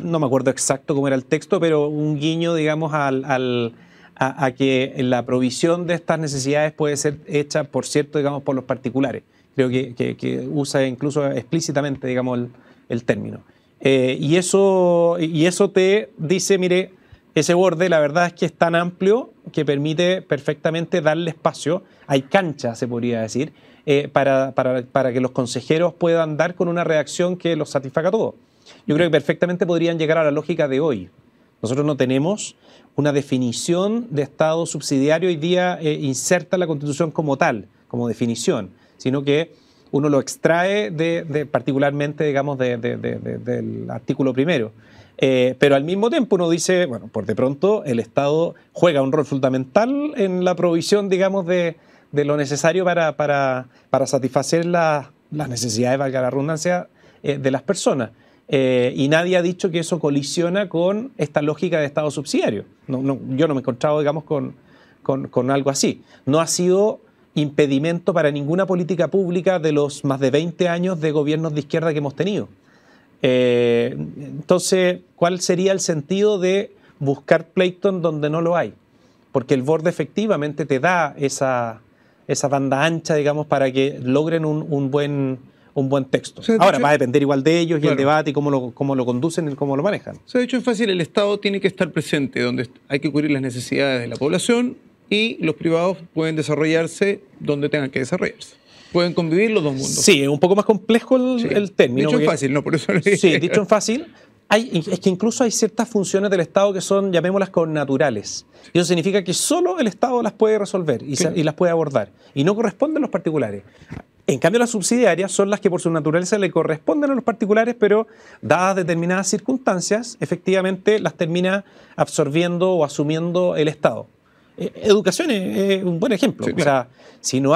no me acuerdo exacto cómo era el texto, pero un guiño, digamos, a que la provisión de estas necesidades puede ser hecha, por cierto, digamos, por los particulares. Creo que usa incluso explícitamente, digamos, el término. Y eso te dice, mire, ese borde la verdad es que es tan amplio que permite perfectamente darle espacio, hay cancha, se podría decir, para que los consejeros puedan dar con una redacción que los satisfaga a todos. Yo creo que perfectamente podrían llegar a la lógica de hoy. Nosotros no tenemos una definición de Estado subsidiario hoy día inserta en la Constitución como tal, como definición, sino que uno lo extrae particularmente, digamos, del artículo primero. Pero al mismo tiempo uno dice, bueno, por de pronto el Estado juega un rol fundamental en la provisión, digamos, de lo necesario para satisfacer las necesidades, valga la redundancia, de las personas. Y nadie ha dicho que eso colisiona con esta lógica de Estado subsidiario. Yo no me he encontrado, digamos, con algo así. No ha sido impedimento para ninguna política pública de los más de 20 años de gobiernos de izquierda que hemos tenido. Entonces, ¿cuál sería el sentido de buscar pleito donde no lo hay? Porque el borde efectivamente te da esa banda ancha, digamos, para que logren un buen texto. O sea, ahora va a depender igual de ellos, claro, y el debate y cómo lo conducen y cómo lo manejan. Se ha dicho en fácil, el Estado tiene que estar presente donde hay que cubrir las necesidades de la población y los privados pueden desarrollarse donde tengan que desarrollarse. Pueden convivir los dos mundos. Sí, es un poco más complejo el término. Dicho en fácil, no, por eso lo dije. Sí, dicho en fácil, Es que incluso hay ciertas funciones del Estado que son, llamémoslas, connaturales. Y eso significa que solo el Estado las puede resolver y las puede abordar. Y no corresponden a los particulares. En cambio, las subsidiarias son las que por su naturaleza le corresponden a los particulares, pero dadas determinadas circunstancias, efectivamente las termina absorbiendo o asumiendo el Estado. Educación es un buen ejemplo. Sí, claro. O sea, si no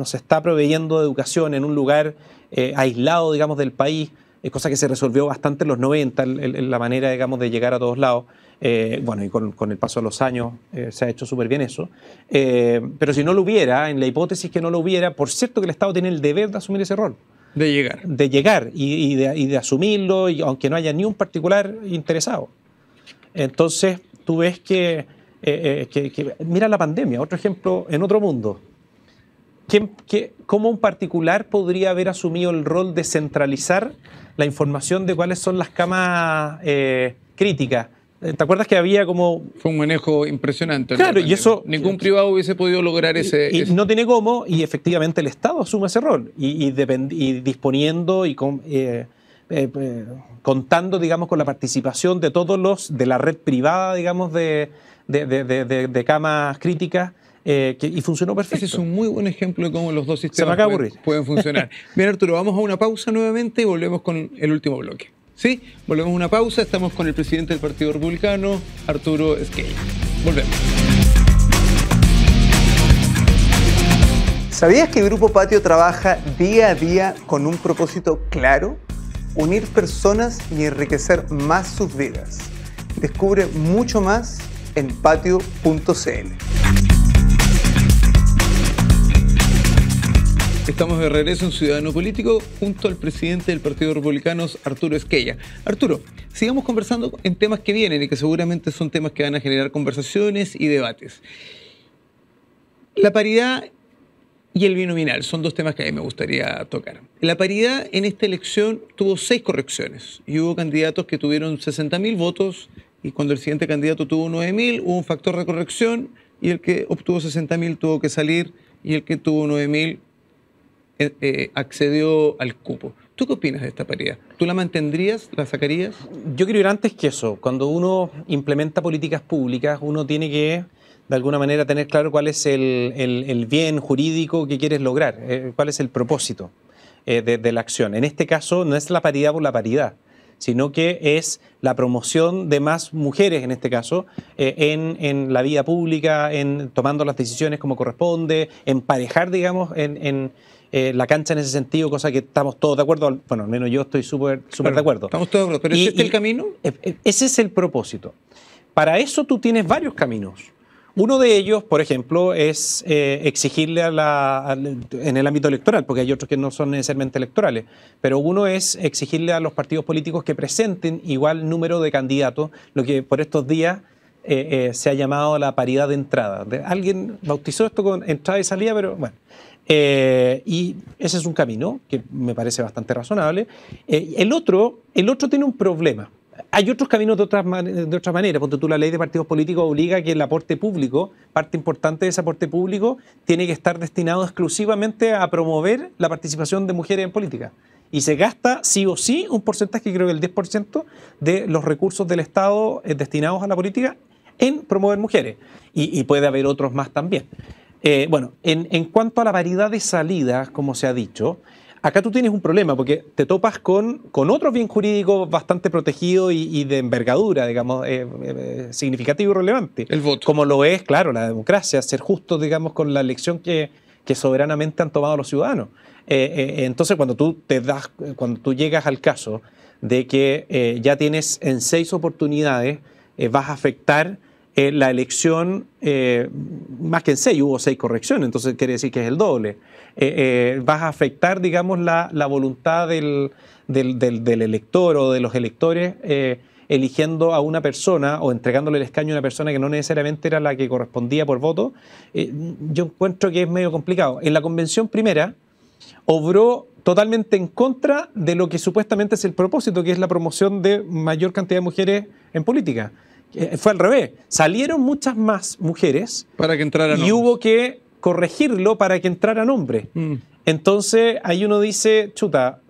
se está proveyendo de educación en un lugar aislado, digamos, del país, cosa que se resolvió bastante en los 90, la manera, digamos, de llegar a todos lados. Bueno, y con el paso de los años se ha hecho súper bien eso. Pero si no lo hubiera, en la hipótesis que no lo hubiera, por cierto que el Estado tiene el deber de asumir ese rol. De llegar. De llegar y de asumirlo, y aunque no haya ni un particular interesado. Entonces, tú ves que mira la pandemia, otro ejemplo en otro mundo. ¿Cómo un particular podría haber asumido el rol de centralizar la información de cuáles son las camas críticas? ¿Te acuerdas que había como...? Fue un manejo impresionante. Claro, y eso... Ningún privado hubiese podido lograr ese... No tiene cómo, y efectivamente el Estado asume ese rol, y disponiendo y contando, digamos, con la participación de todos los de la red privada, digamos, de camas críticas, y funcionó perfecto. Ese es un muy buen ejemplo de cómo los dos sistemas pueden funcionar. Bien, Arturo, vamos a una pausa nuevamente y volvemos con el último bloque. ¿Sí? Volvemos a una pausa. Estamos con el presidente del Partido Republicano, Arturo Esquella. Volvemos. ¿Sabías que Grupo Patio trabaja día a día con un propósito claro? Unir personas y enriquecer más sus vidas. Descubre mucho más en patio.cl. Estamos de regreso en Ciudadano Político junto al presidente del Partido Republicano, Arturo Esquella. Arturo, sigamos conversando en temas que vienen y que seguramente son temas que van a generar conversaciones y debates. La paridad y el binominal son dos temas que a mí me gustaría tocar. La paridad en esta elección tuvo 6 correcciones y hubo candidatos que tuvieron 60.000 votos, y cuando el siguiente candidato tuvo 9.000 hubo un factor de corrección y el que obtuvo 60.000 tuvo que salir y el que tuvo 9.000 accedió al cupo. ¿Tú qué opinas de esta paridad? ¿Tú la mantendrías? ¿La sacarías? Yo quiero ir antes que eso. Cuando uno implementa políticas públicas, uno tiene que, de alguna manera, tener claro cuál es el bien jurídico que quieres lograr, cuál es el propósito de la acción. En este caso, no es la paridad por la paridad, sino que es la promoción de más mujeres, en este caso, en la vida pública, en tomando las decisiones como corresponde, emparejar, digamos, en la cancha en ese sentido, cosa que estamos todos de acuerdo. Bueno, al menos yo estoy súper de acuerdo. Estamos todos de acuerdo, pero ¿ese es el camino? Ese es el propósito. Para eso tú tienes varios caminos. Uno de ellos, por ejemplo, es exigirle en el ámbito electoral, porque hay otros que no son necesariamente electorales, pero uno es exigirle a los partidos políticos que presenten igual número de candidatos, lo que por estos días se ha llamado la paridad de entrada. Alguien bautizó esto con entrada y salida, pero bueno. Y ese es un camino que me parece bastante razonable. El otro tiene un problema. Hay otros caminos de otra manera. Ponte tú, la ley de partidos políticos obliga a que el aporte público, parte importante de ese aporte público, tiene que estar destinado exclusivamente a promover la participación de mujeres en política. Y se gasta sí o sí un porcentaje, creo que el 10% de los recursos del Estado destinados a la política en promover mujeres. Y puede haber otros más también. Bueno, en cuanto a la paridad de salidas, como se ha dicho, acá tú tienes un problema porque te topas con otro bien jurídico bastante protegido y de envergadura, digamos, significativo y relevante. El voto. Como lo es, claro, la democracia, ser justos, digamos, con la elección que soberanamente han tomado los ciudadanos. Entonces, cuando tú llegas al caso de que ya tienes en 6 oportunidades, vas a afectar la elección, más que en 6, hubo 6 correcciones, entonces quiere decir que es el doble. Vas a afectar, digamos, la voluntad del elector o de los electores eligiendo a una persona o entregándole el escaño a una persona que no necesariamente era la que correspondía por voto. Yo encuentro que es medio complicado. En la convención primera obró totalmente en contra de lo que supuestamente es el propósito, que es la promoción de mayor cantidad de mujeres en política. Fue al revés. Salieron muchas más mujeres para que entraran y hubo que corregirlo para que entraran hombres. Entonces ahí uno dice, chuta,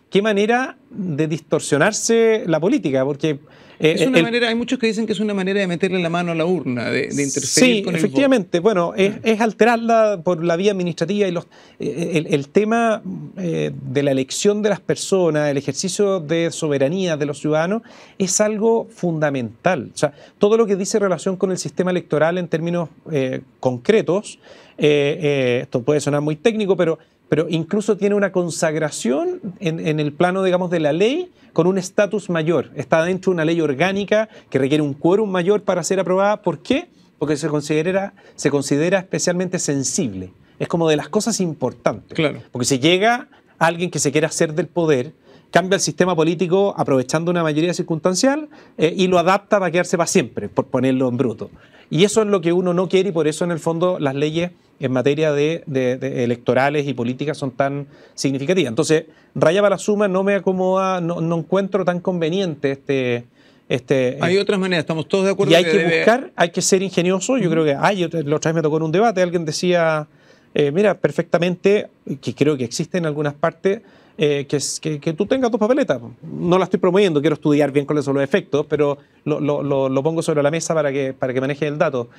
¿qué manera de distorsionarse la política? Porque es una manera, hay muchos que dicen que es una manera de meterle la mano a la urna, de interferir con el voto. Sí, efectivamente. Bueno, es alterarla por la vía administrativa y el tema de la elección de las personas, el ejercicio de soberanía de los ciudadanos es algo fundamental. O sea, todo lo que dice relación con el sistema electoral en términos concretos, esto puede sonar muy técnico, pero incluso tiene una consagración en el plano, digamos, de la ley con un estatus mayor. Está dentro de una ley orgánica que requiere un quórum mayor para ser aprobada. ¿Por qué? Porque se considera especialmente sensible. Es como de las cosas importantes. Claro. Porque si llega alguien que se quiere hacer del poder, cambia el sistema político aprovechando una mayoría circunstancial y lo adapta para quedarse para siempre, por ponerlo en bruto. Y eso es lo que uno no quiere y por eso en el fondo las leyes en materia de electorales y políticas son tan significativas. Entonces, raya para la suma, no me acomoda, no encuentro tan conveniente hay otras maneras, estamos todos de acuerdo. Y hay que buscar, hay que ser ingenioso. Yo creo que, la otra vez me tocó en un debate, alguien decía, mira, perfectamente, que creo que existe en algunas partes, que tú tengas tus papeletas. No la estoy promoviendo, quiero estudiar bien cuáles son los efectos, pero lo pongo sobre la mesa para que manejes el dato.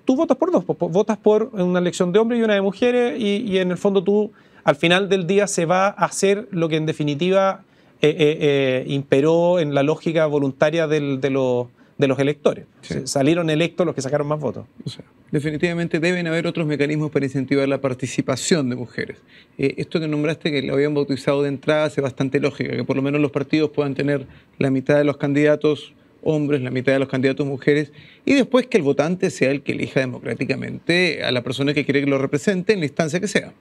Tú votas por dos, votas por una elección de hombres y una de mujeres y en el fondo tú al final del día se va a hacer lo que en definitiva imperó en la lógica voluntaria de los electores. Sí. Salieron electos los que sacaron más votos. O sea, definitivamente deben haber otros mecanismos para incentivar la participación de mujeres. Esto que nombraste, que lo habían bautizado de entrada, hace bastante lógica, que por lo menos los partidos puedan tener la mitad de los candidatos hombres, la mitad de los candidatos mujeres, y después que el votante sea el que elija democráticamente a la persona que quiere que lo represente en la instancia que sea.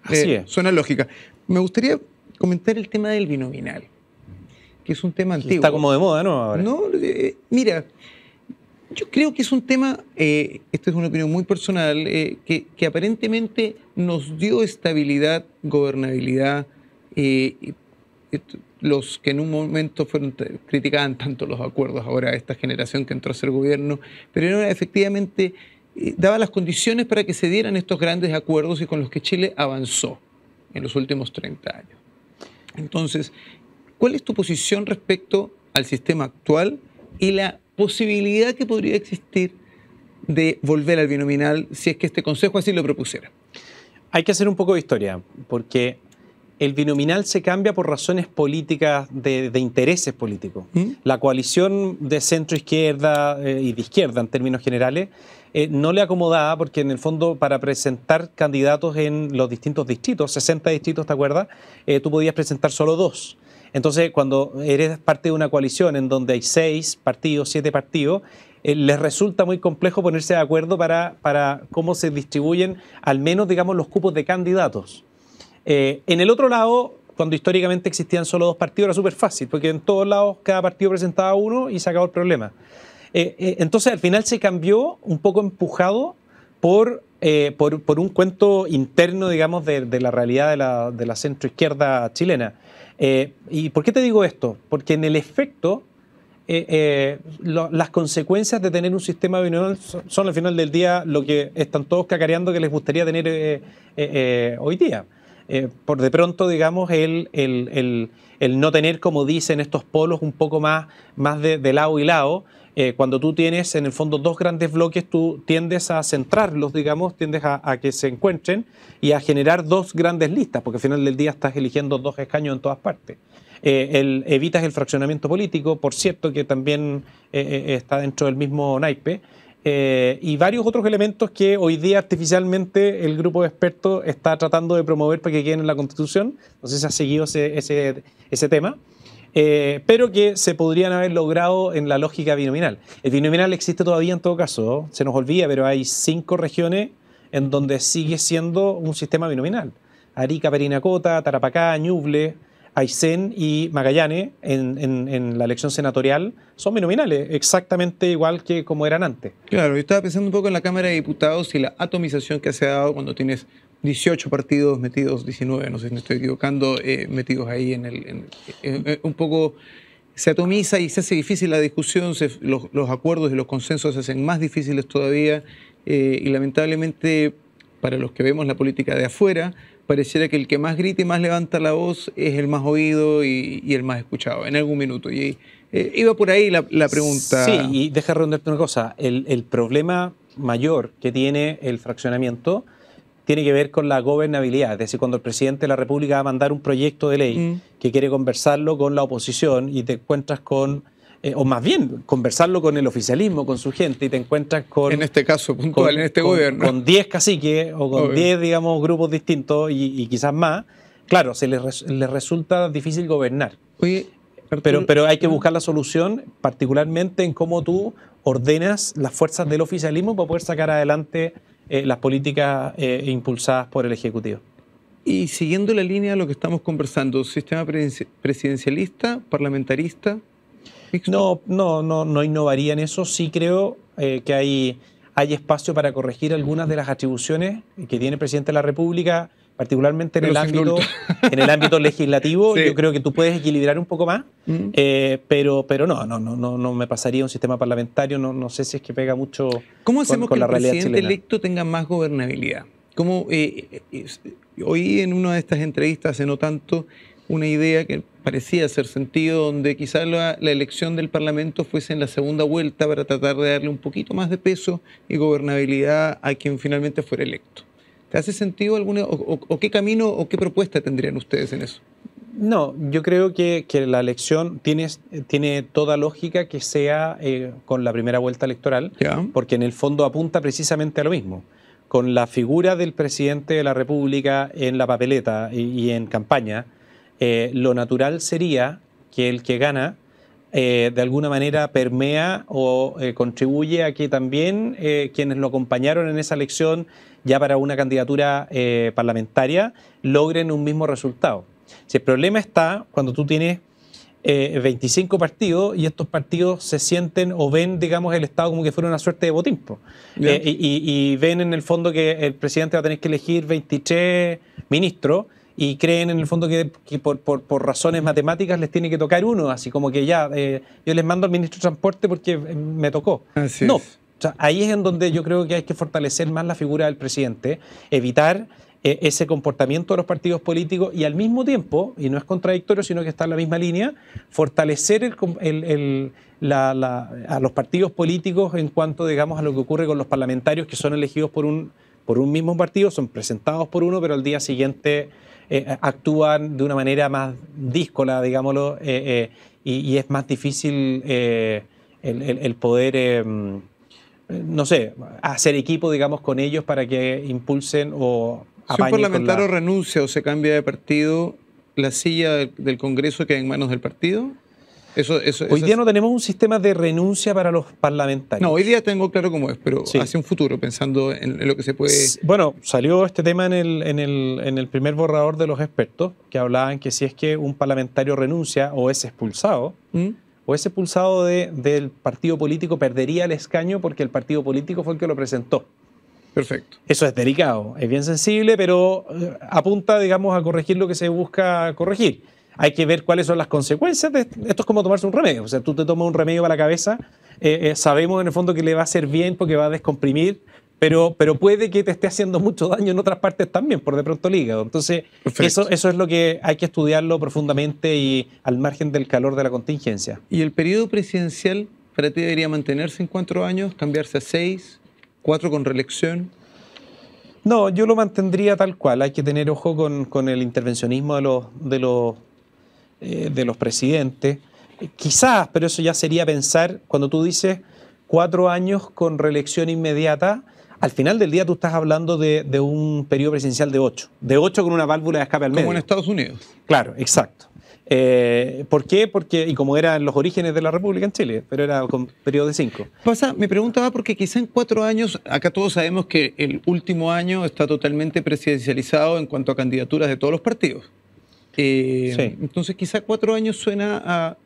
Así es. Suena lógica. Me gustaría comentar el tema del binominal, que es un tema antiguo. Está como de moda, ¿no? Ahora. No, mira, yo creo que es un tema, esta es una opinión muy personal, que aparentemente nos dio estabilidad, gobernabilidad, los que en un momento criticaban tanto los acuerdos, ahora esta generación que entró a ser gobierno, pero efectivamente daba las condiciones para que se dieran estos grandes acuerdos y con los que Chile avanzó en los últimos 30 años. Entonces, ¿cuál es tu posición respecto al sistema actual y la posibilidad que podría existir de volver al binominal si es que este Consejo así lo propusiera? Hay que hacer un poco de historia, porque el binominal se cambia por razones políticas, de intereses políticos. La coalición de centro-izquierda y de izquierda, en términos generales, no le acomodaba porque en el fondo para presentar candidatos en los distintos distritos, 60 distritos, ¿te acuerdas? Tú podías presentar solo 2. Entonces, cuando eres parte de una coalición en donde hay 6 partidos, 7 partidos, les resulta muy complejo ponerse de acuerdo para cómo se distribuyen al menos, digamos, los cupos de candidatos. En el otro lado, cuando históricamente existían solo 2 partidos, era súper fácil, porque en todos lados cada partido presentaba uno y se acabó el problema. Entonces, al final se cambió un poco empujado por un cuento interno, digamos, de la realidad de la centroizquierda chilena. ¿Y por qué te digo esto? Porque en el efecto, las consecuencias de tener un sistema binominal son al final del día lo que están todos cacareando que les gustaría tener hoy día. Por de pronto, digamos, el no tener, como dicen, estos polos un poco más de lado y lado. Cuando tú tienes en el fondo 2 grandes bloques, tú tiendes a centrarlos, digamos, tiendes a que se encuentren y a generar 2 grandes listas, porque al final del día estás eligiendo 2 escaños en todas partes. Evitas el fraccionamiento político, por cierto, que también está dentro del mismo naipe, y varios otros elementos que hoy día artificialmente el grupo de expertos está tratando de promover para que queden en la Constitución. No sé si ha seguido ese tema. Pero que se podrían haber logrado en la lógica binominal. El binominal existe todavía en todo caso, se nos olvida, pero hay 5 regiones en donde sigue siendo un sistema binominal. Arica, Parinacota, Tarapacá, Ñuble, Aysén y Magallanes en la elección senatorial son binominales, exactamente igual que como eran antes. Claro, yo estaba pensando un poco en la Cámara de Diputados y la atomización que se ha dado cuando tienes 18 partidos metidos, 19, no sé si me estoy equivocando, metidos ahí un poco se atomiza y se hace difícil la discusión, los acuerdos y los consensos se hacen más difíciles todavía y lamentablemente para los que vemos la política de afuera, pareciera que el que más grita y más levanta la voz es el más oído y el más escuchado en algún minuto. Y iba por ahí la pregunta. Sí, y deja redondearte una cosa. El problema mayor que tiene el fraccionamiento tiene que ver con la gobernabilidad. Es decir, cuando el presidente de la República va a mandar un proyecto de ley que quiere conversarlo con la oposición y te encuentras con... o más bien, conversarlo con el oficialismo, con su gente, y te encuentras con... En este caso puntual, en este gobierno. Con 10 caciques o con 10, digamos, grupos distintos y quizás más. Claro, les resulta difícil gobernar. Oye, Arturo, pero hay que buscar la solución, particularmente en cómo tú ordenas las fuerzas del oficialismo para poder sacar adelante las políticas impulsadas por el Ejecutivo. Y siguiendo la línea de lo que estamos conversando, ¿sistema presidencialista, parlamentarista? No innovaría en eso. Sí creo que hay espacio para corregir algunas de las atribuciones que tiene el presidente de la República, particularmente en el ámbito legislativo. Sí. Yo creo que tú puedes equilibrar un poco más, pero no me pasaría un sistema parlamentario. No sé si es que pega mucho ¿Cómo hacemos con la realidad chilena? ¿Cómo hacemos que el presidente electo tenga más gobernabilidad? Oí en una de estas entrevistas hace no tanto una idea que parecía hacer sentido, donde quizás la elección del Parlamento fuese en la segunda vuelta para tratar de darle un poquito más de peso y gobernabilidad a quien finalmente fuera electo. ¿Te hace sentido alguna, o qué camino o qué propuesta tendrían ustedes en eso? No, yo creo que la elección tiene toda lógica que sea con la primera vuelta electoral, porque en el fondo apunta precisamente a lo mismo. Con la figura del presidente de la República en la papeleta y en campaña, lo natural sería que el que gana de alguna manera permea o contribuye a que también quienes lo acompañaron en esa elección ya para una candidatura parlamentaria logren un mismo resultado. Si el problema está cuando tú tienes 25 partidos y estos partidos se sienten o ven, digamos, el Estado como que fuera una suerte de botín. Y ven en el fondo que el presidente va a tener que elegir 23 ministros y creen en el fondo que por razones matemáticas les tiene que tocar uno, así como que ya, yo les mando al ministro de Transporte porque me tocó. Así no, es. O sea, ahí es en donde yo creo que hay que fortalecer más la figura del presidente, evitar ese comportamiento de los partidos políticos y al mismo tiempo, y no es contradictorio, sino que está en la misma línea, fortalecer a los partidos políticos en cuanto, digamos, a lo que ocurre con los parlamentarios que son elegidos por un mismo partido, son presentados por uno, pero al día siguiente actúan de una manera más díscola, digámoslo, y es más difícil el poder... no sé, hacer equipo, digamos, con ellos para que impulsen o apañen. Si un parlamentario renuncia o se cambia de partido, ¿la silla del Congreso queda en manos del partido? Hoy día no tenemos un sistema de renuncia para los parlamentarios. No, hoy día tengo claro cómo es, pero hacia un futuro, pensando en lo que se puede... Bueno, salió este tema en el primer borrador de los expertos, que hablaban que si es que un parlamentario renuncia o es expulsado... o ese expulsado del partido político perdería el escaño porque el partido político fue el que lo presentó. Perfecto. Eso es delicado, es bien sensible, pero apunta, digamos, a corregir lo que se busca corregir. Hay que ver cuáles son las consecuencias de esto. Es como tomarse un remedio. O sea, tú te tomas un remedio para la cabeza, sabemos en el fondo que le va a hacer bien porque va a descomprimir, pero puede que te esté haciendo mucho daño en otras partes también, por de pronto el hígado. Entonces, eso es lo que hay que estudiarlo profundamente y al margen del calor de la contingencia. ¿Y el periodo presidencial para ti debería mantenerse en 4 años, cambiarse a 6, 4 con reelección? No, yo lo mantendría tal cual. Hay que tener ojo con el intervencionismo de los presidentes. Quizás, pero eso ya sería pensar, cuando tú dices 4 años con reelección inmediata, al final del día tú estás hablando de un periodo presidencial de 8. De 8 con una válvula de escape al medio. Como en Estados Unidos. Claro, exacto. ¿Por qué? Y como eran los orígenes de la República en Chile, pero era con periodo de 5. Mi pregunta va porque quizá en 4 años, acá todos sabemos que el último año está totalmente presidencializado en cuanto a candidaturas de todos los partidos. Sí. Entonces quizá 4 años suena a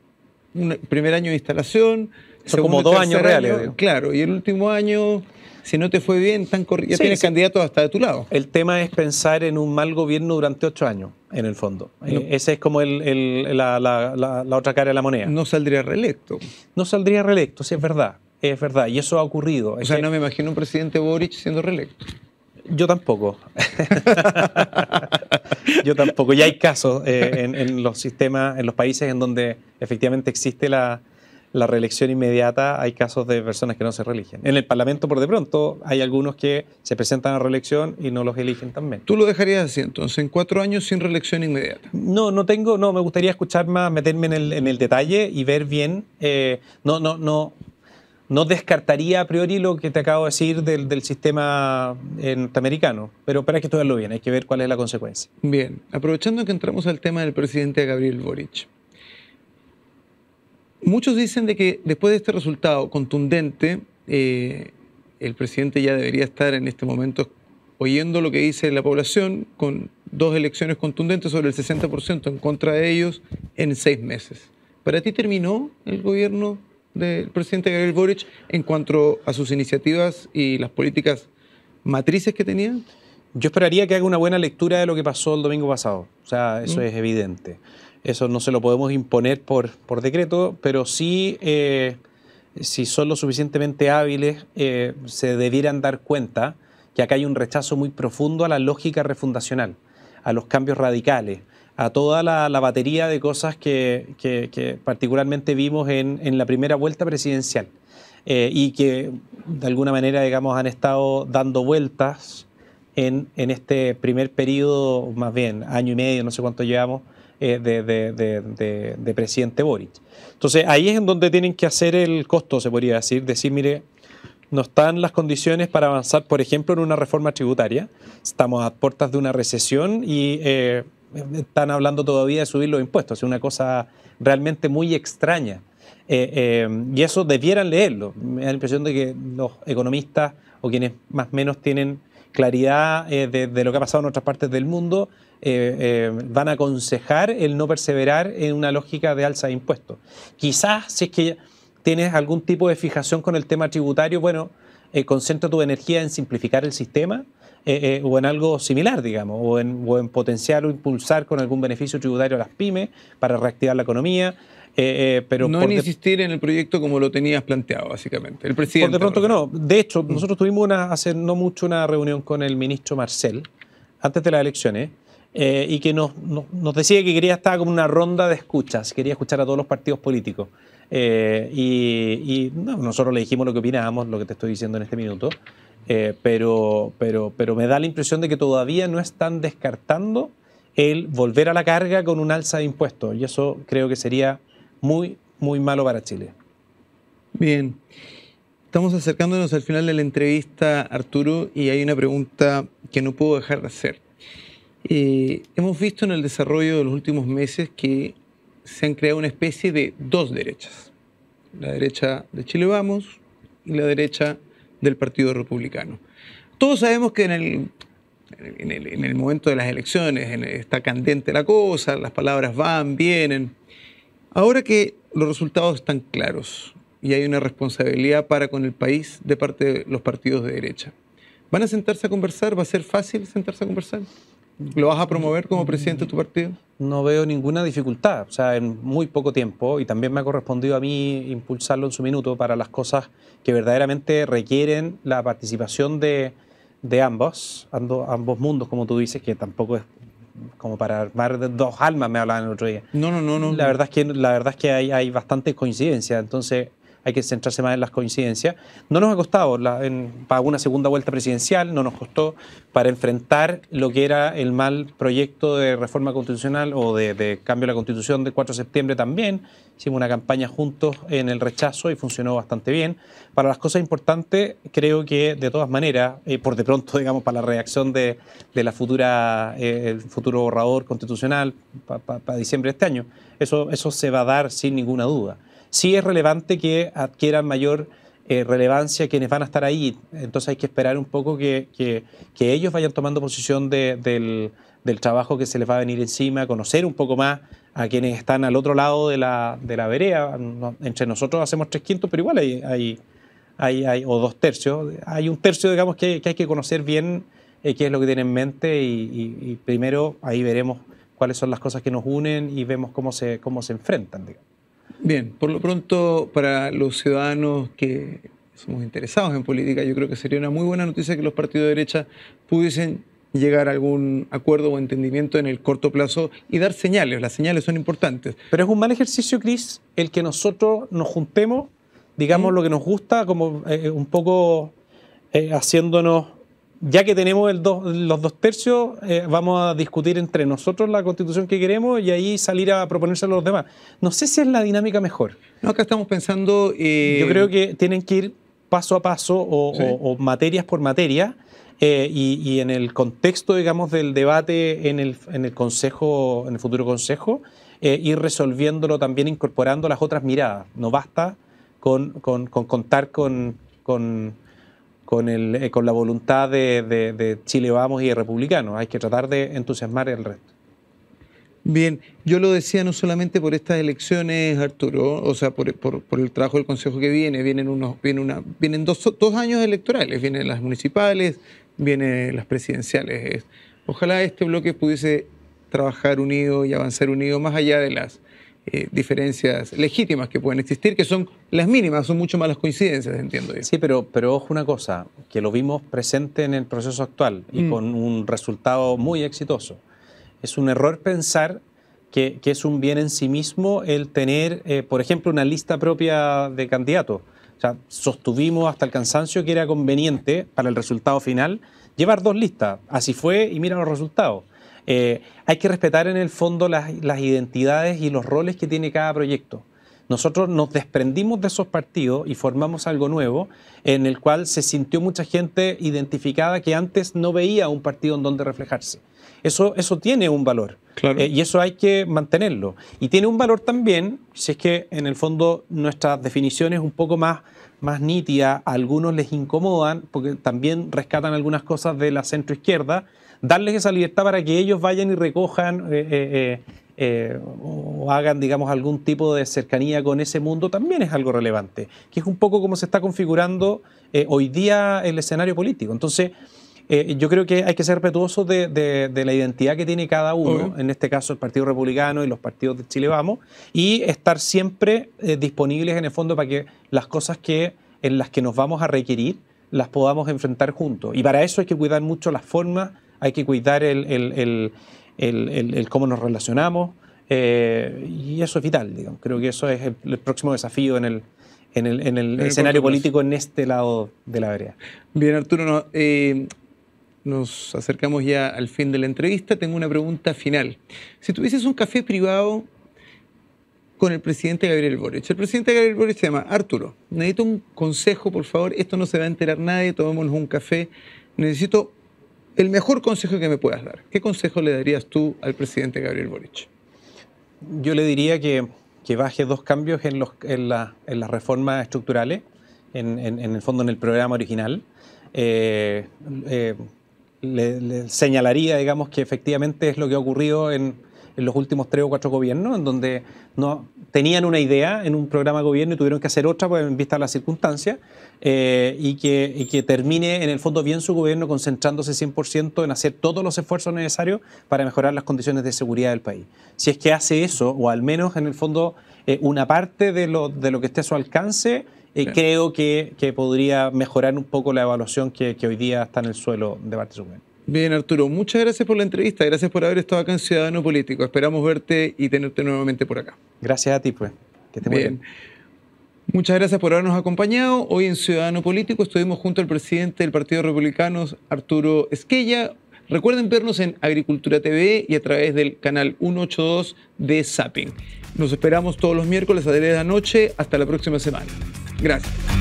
un primer año de instalación. Son como 2 años reales. Claro, y el último año, si no te fue bien, ya tienes candidatos hasta de tu lado. El tema es pensar en un mal gobierno durante 8 años, en el fondo. No. Ese es como la otra cara de la moneda. No saldría reelecto. No saldría reelecto, sí, es verdad. Es verdad, y eso ha ocurrido. O sea, no me imagino un presidente Boric siendo reelecto. Yo tampoco. Yo tampoco. Ya hay casos en los sistemas, en los países en donde efectivamente existe la reelección inmediata, hay casos de personas que no se reeligen. En el Parlamento, por de pronto, hay algunos que se presentan a reelección y no los eligen también. ¿Tú lo dejarías así entonces, en 4 años sin reelección inmediata? No, me gustaría escuchar más, meterme en el detalle y ver bien. No descartaría a priori lo que te acabo de decir del sistema norteamericano, pero hay que estudiarlo bien, hay que ver cuál es la consecuencia. Bien, aprovechando que entramos al tema del presidente Gabriel Boric. Muchos dicen de que después de este resultado contundente, el presidente ya debería estar en este momento oyendo lo que dice la población, con 2 elecciones contundentes sobre el 60% en contra de ellos en 6 meses. ¿Para ti terminó el gobierno del presidente Gabriel Boric en cuanto a sus iniciativas y las políticas matrices que tenía? Yo esperaría que haga una buena lectura de lo que pasó el domingo pasado. O sea, eso es evidente. Eso no se lo podemos imponer por decreto, pero sí, si son lo suficientemente hábiles, se debieran dar cuenta que acá hay un rechazo muy profundo a la lógica refundacional, a los cambios radicales, a toda la batería de cosas que particularmente vimos en la primera vuelta presidencial y que de alguna manera, digamos, han estado dando vueltas en este primer periodo, más bien año y medio, no sé cuánto llevamos, de presidente Boric. Entonces ahí es en donde tienen que hacer el costo, se podría decir, mire, no están las condiciones para avanzar, por ejemplo, en una reforma tributaria, estamos a puertas de una recesión y están hablando todavía de subir los impuestos, es una cosa realmente muy extraña. Y eso debieran leerlo. Me da la impresión de que los economistas o quienes más o menos tienen claridad de lo que ha pasado en otras partes del mundo van a aconsejar el no perseverar en una lógica de alza de impuestos. Quizás si es que tienes algún tipo de fijación con el tema tributario, bueno, concentra tu energía en simplificar el sistema o en algo similar, digamos, o en potenciar o impulsar con algún beneficio tributario a las pymes para reactivar la economía. Pero no en insistir en el proyecto como lo tenías planteado, básicamente. El presidente. Por de pronto que no. De hecho, nosotros tuvimos hace no mucho una reunión con el ministro Marcel, antes de las elecciones, y que nos decía que estaba como una ronda de escuchas, quería escuchar a todos los partidos políticos. Nosotros le dijimos lo que opinábamos, lo que te estoy diciendo en este minuto, pero me da la impresión de que todavía no están descartando el volver a la carga con un alza de impuestos, y eso creo que sería muy, muy malo para Chile. Bien, estamos acercándonos al final de la entrevista, Arturo, y hay una pregunta que no puedo dejar de hacer. Hemos visto en el desarrollo de los últimos meses que se han creado una especie de 2 derechas. La derecha de Chile Vamos y la derecha del Partido Republicano. Todos sabemos que en el momento de las elecciones está candente la cosa, las palabras van, vienen. Ahora que los resultados están claros y hay una responsabilidad para con el país de parte de los partidos de derecha, ¿van a sentarse a conversar? ¿Va a ser fácil sentarse a conversar? ¿Lo vas a promover como presidente de tu partido? No veo ninguna dificultad, o sea, en muy poco tiempo, y también me ha correspondido a mí impulsarlo en su minuto para las cosas que verdaderamente requieren la participación de ambos mundos, como tú dices, que tampoco es como para armar 2 almas, me hablaban el otro día. No. La verdad es que hay bastantes coincidencias, entonces hay que centrarse más en las coincidencias. No nos ha costado para una segunda vuelta presidencial, no nos costó para enfrentar lo que era el mal proyecto de reforma constitucional o de cambio de la Constitución del 4 de septiembre también. Hicimos una campaña juntos en el rechazo y funcionó bastante bien. Para las cosas importantes, creo que de todas maneras, por de pronto, digamos, para la reacción de la el futuro borrador constitucional para diciembre de este año, eso se va a dar sin ninguna duda. Sí es relevante que adquieran mayor relevancia quienes van a estar ahí, entonces hay que esperar un poco que ellos vayan tomando posición del trabajo que se les va a venir encima, conocer un poco más a quienes están al otro lado de la vereda. Entre nosotros hacemos 3/5, pero igual hay o 2/3, hay 1/3, digamos, que hay que conocer bien qué es lo que tienen en mente y primero ahí veremos cuáles son las cosas que nos unen y vemos cómo se enfrentan, digamos. Bien, por lo pronto, para los ciudadanos que somos interesados en política, yo creo que sería una muy buena noticia que los partidos de derecha pudiesen llegar a algún acuerdo o entendimiento en el corto plazo y dar señales. Las señales son importantes. Pero es un mal ejercicio, Cris, el que nosotros nos juntemos, digamos lo que nos gusta, como un poco haciéndonos, ya que tenemos los 2/3, vamos a discutir entre nosotros la constitución que queremos y ahí salir a proponérselo a los demás. No sé si es la dinámica mejor. No, acá estamos pensando... Yo creo que tienen que ir paso a paso o materias por materia. Y en el contexto, digamos, del debate en el consejo, en el futuro consejo, ir resolviéndolo también incorporando las otras miradas. No basta con contar con la voluntad de Chile Vamos y de Republicanos. Hay que tratar de entusiasmar el resto. Bien, yo lo decía no solamente por estas elecciones, Arturo, o sea, por el trabajo del Consejo que vienen dos años electorales, vienen las municipales, vienen las presidenciales. Ojalá este bloque pudiese trabajar unido y avanzar unido más allá de las diferencias legítimas que pueden existir, que son las mínimas, son mucho más las coincidencias, entiendo yo. Sí, pero ojo una cosa, que lo vimos presente en el proceso actual y con un resultado muy exitoso. Es un error pensar que es un bien en sí mismo el tener, por ejemplo, una lista propia de candidatos. O sea, sostuvimos hasta el cansancio que era conveniente para el resultado final llevar 2 listas. Así fue y mira los resultados. Hay que respetar en el fondo las identidades y los roles que tiene cada proyecto. Nosotros nos desprendimos de esos partidos y formamos algo nuevo en el cual se sintió mucha gente identificada que antes no veía un partido en donde reflejarse. Eso tiene un valor, claro. Y eso hay que mantenerlo. Y tiene un valor también, si es que en el fondo nuestras definiciones un poco más nítidas, a algunos les incomodan, porque también rescatan algunas cosas de la centroizquierda, darles esa libertad para que ellos vayan y recojan o hagan, digamos, algún tipo de cercanía con ese mundo, también es algo relevante, que es un poco como se está configurando hoy día el escenario político. Entonces, yo creo que hay que ser respetuosos de la identidad que tiene cada uno, en este caso el Partido Republicano y los partidos de Chile Vamos, y estar siempre disponibles en el fondo para que las cosas en las que nos vamos a requerir las podamos enfrentar juntos. Y para eso hay que cuidar mucho las formas, hay que cuidar el cómo nos relacionamos, y eso es vital, digamos. Creo que eso es el próximo desafío en el escenario político en este lado de la vereda. Bien, Arturo, nos acercamos ya al fin de la entrevista. Tengo una pregunta final. Si tuvieses un café privado con el presidente Gabriel Boric, el presidente Gabriel Boric se llama Arturo, necesito un consejo, por favor, esto no se va a enterar nadie, tomémonos un café, necesito el mejor consejo que me puedas dar. ¿Qué consejo le darías tú al presidente Gabriel Boric? Yo le diría que baje 2 cambios en las reformas estructurales, en el fondo en el programa original. Le señalaría, digamos, que efectivamente es lo que ha ocurrido en los últimos 3 o 4 gobiernos, en donde no tenían una idea en un programa de gobierno y tuvieron que hacer otra en vista de las circunstancias, y que termine en el fondo bien su gobierno concentrándose 100% en hacer todos los esfuerzos necesarios para mejorar las condiciones de seguridad del país. Si es que hace eso, o al menos en el fondo una parte de lo que esté a su alcance, creo que podría mejorar un poco la evaluación que hoy día está en el suelo de parte de su gobierno. Bien, Arturo, muchas gracias por la entrevista, gracias por haber estado acá en Ciudadano Político. Esperamos verte y tenerte nuevamente por acá. Gracias a ti, pues. Que estés muy bien. Muchas gracias por habernos acompañado. Hoy en Ciudadano Político estuvimos junto al presidente del Partido Republicano, Arturo Esquella. Recuerden vernos en Agricultura TV y a través del canal 182 de Zapping. Nos esperamos todos los miércoles a las 10 de la noche. Hasta la próxima semana. Gracias.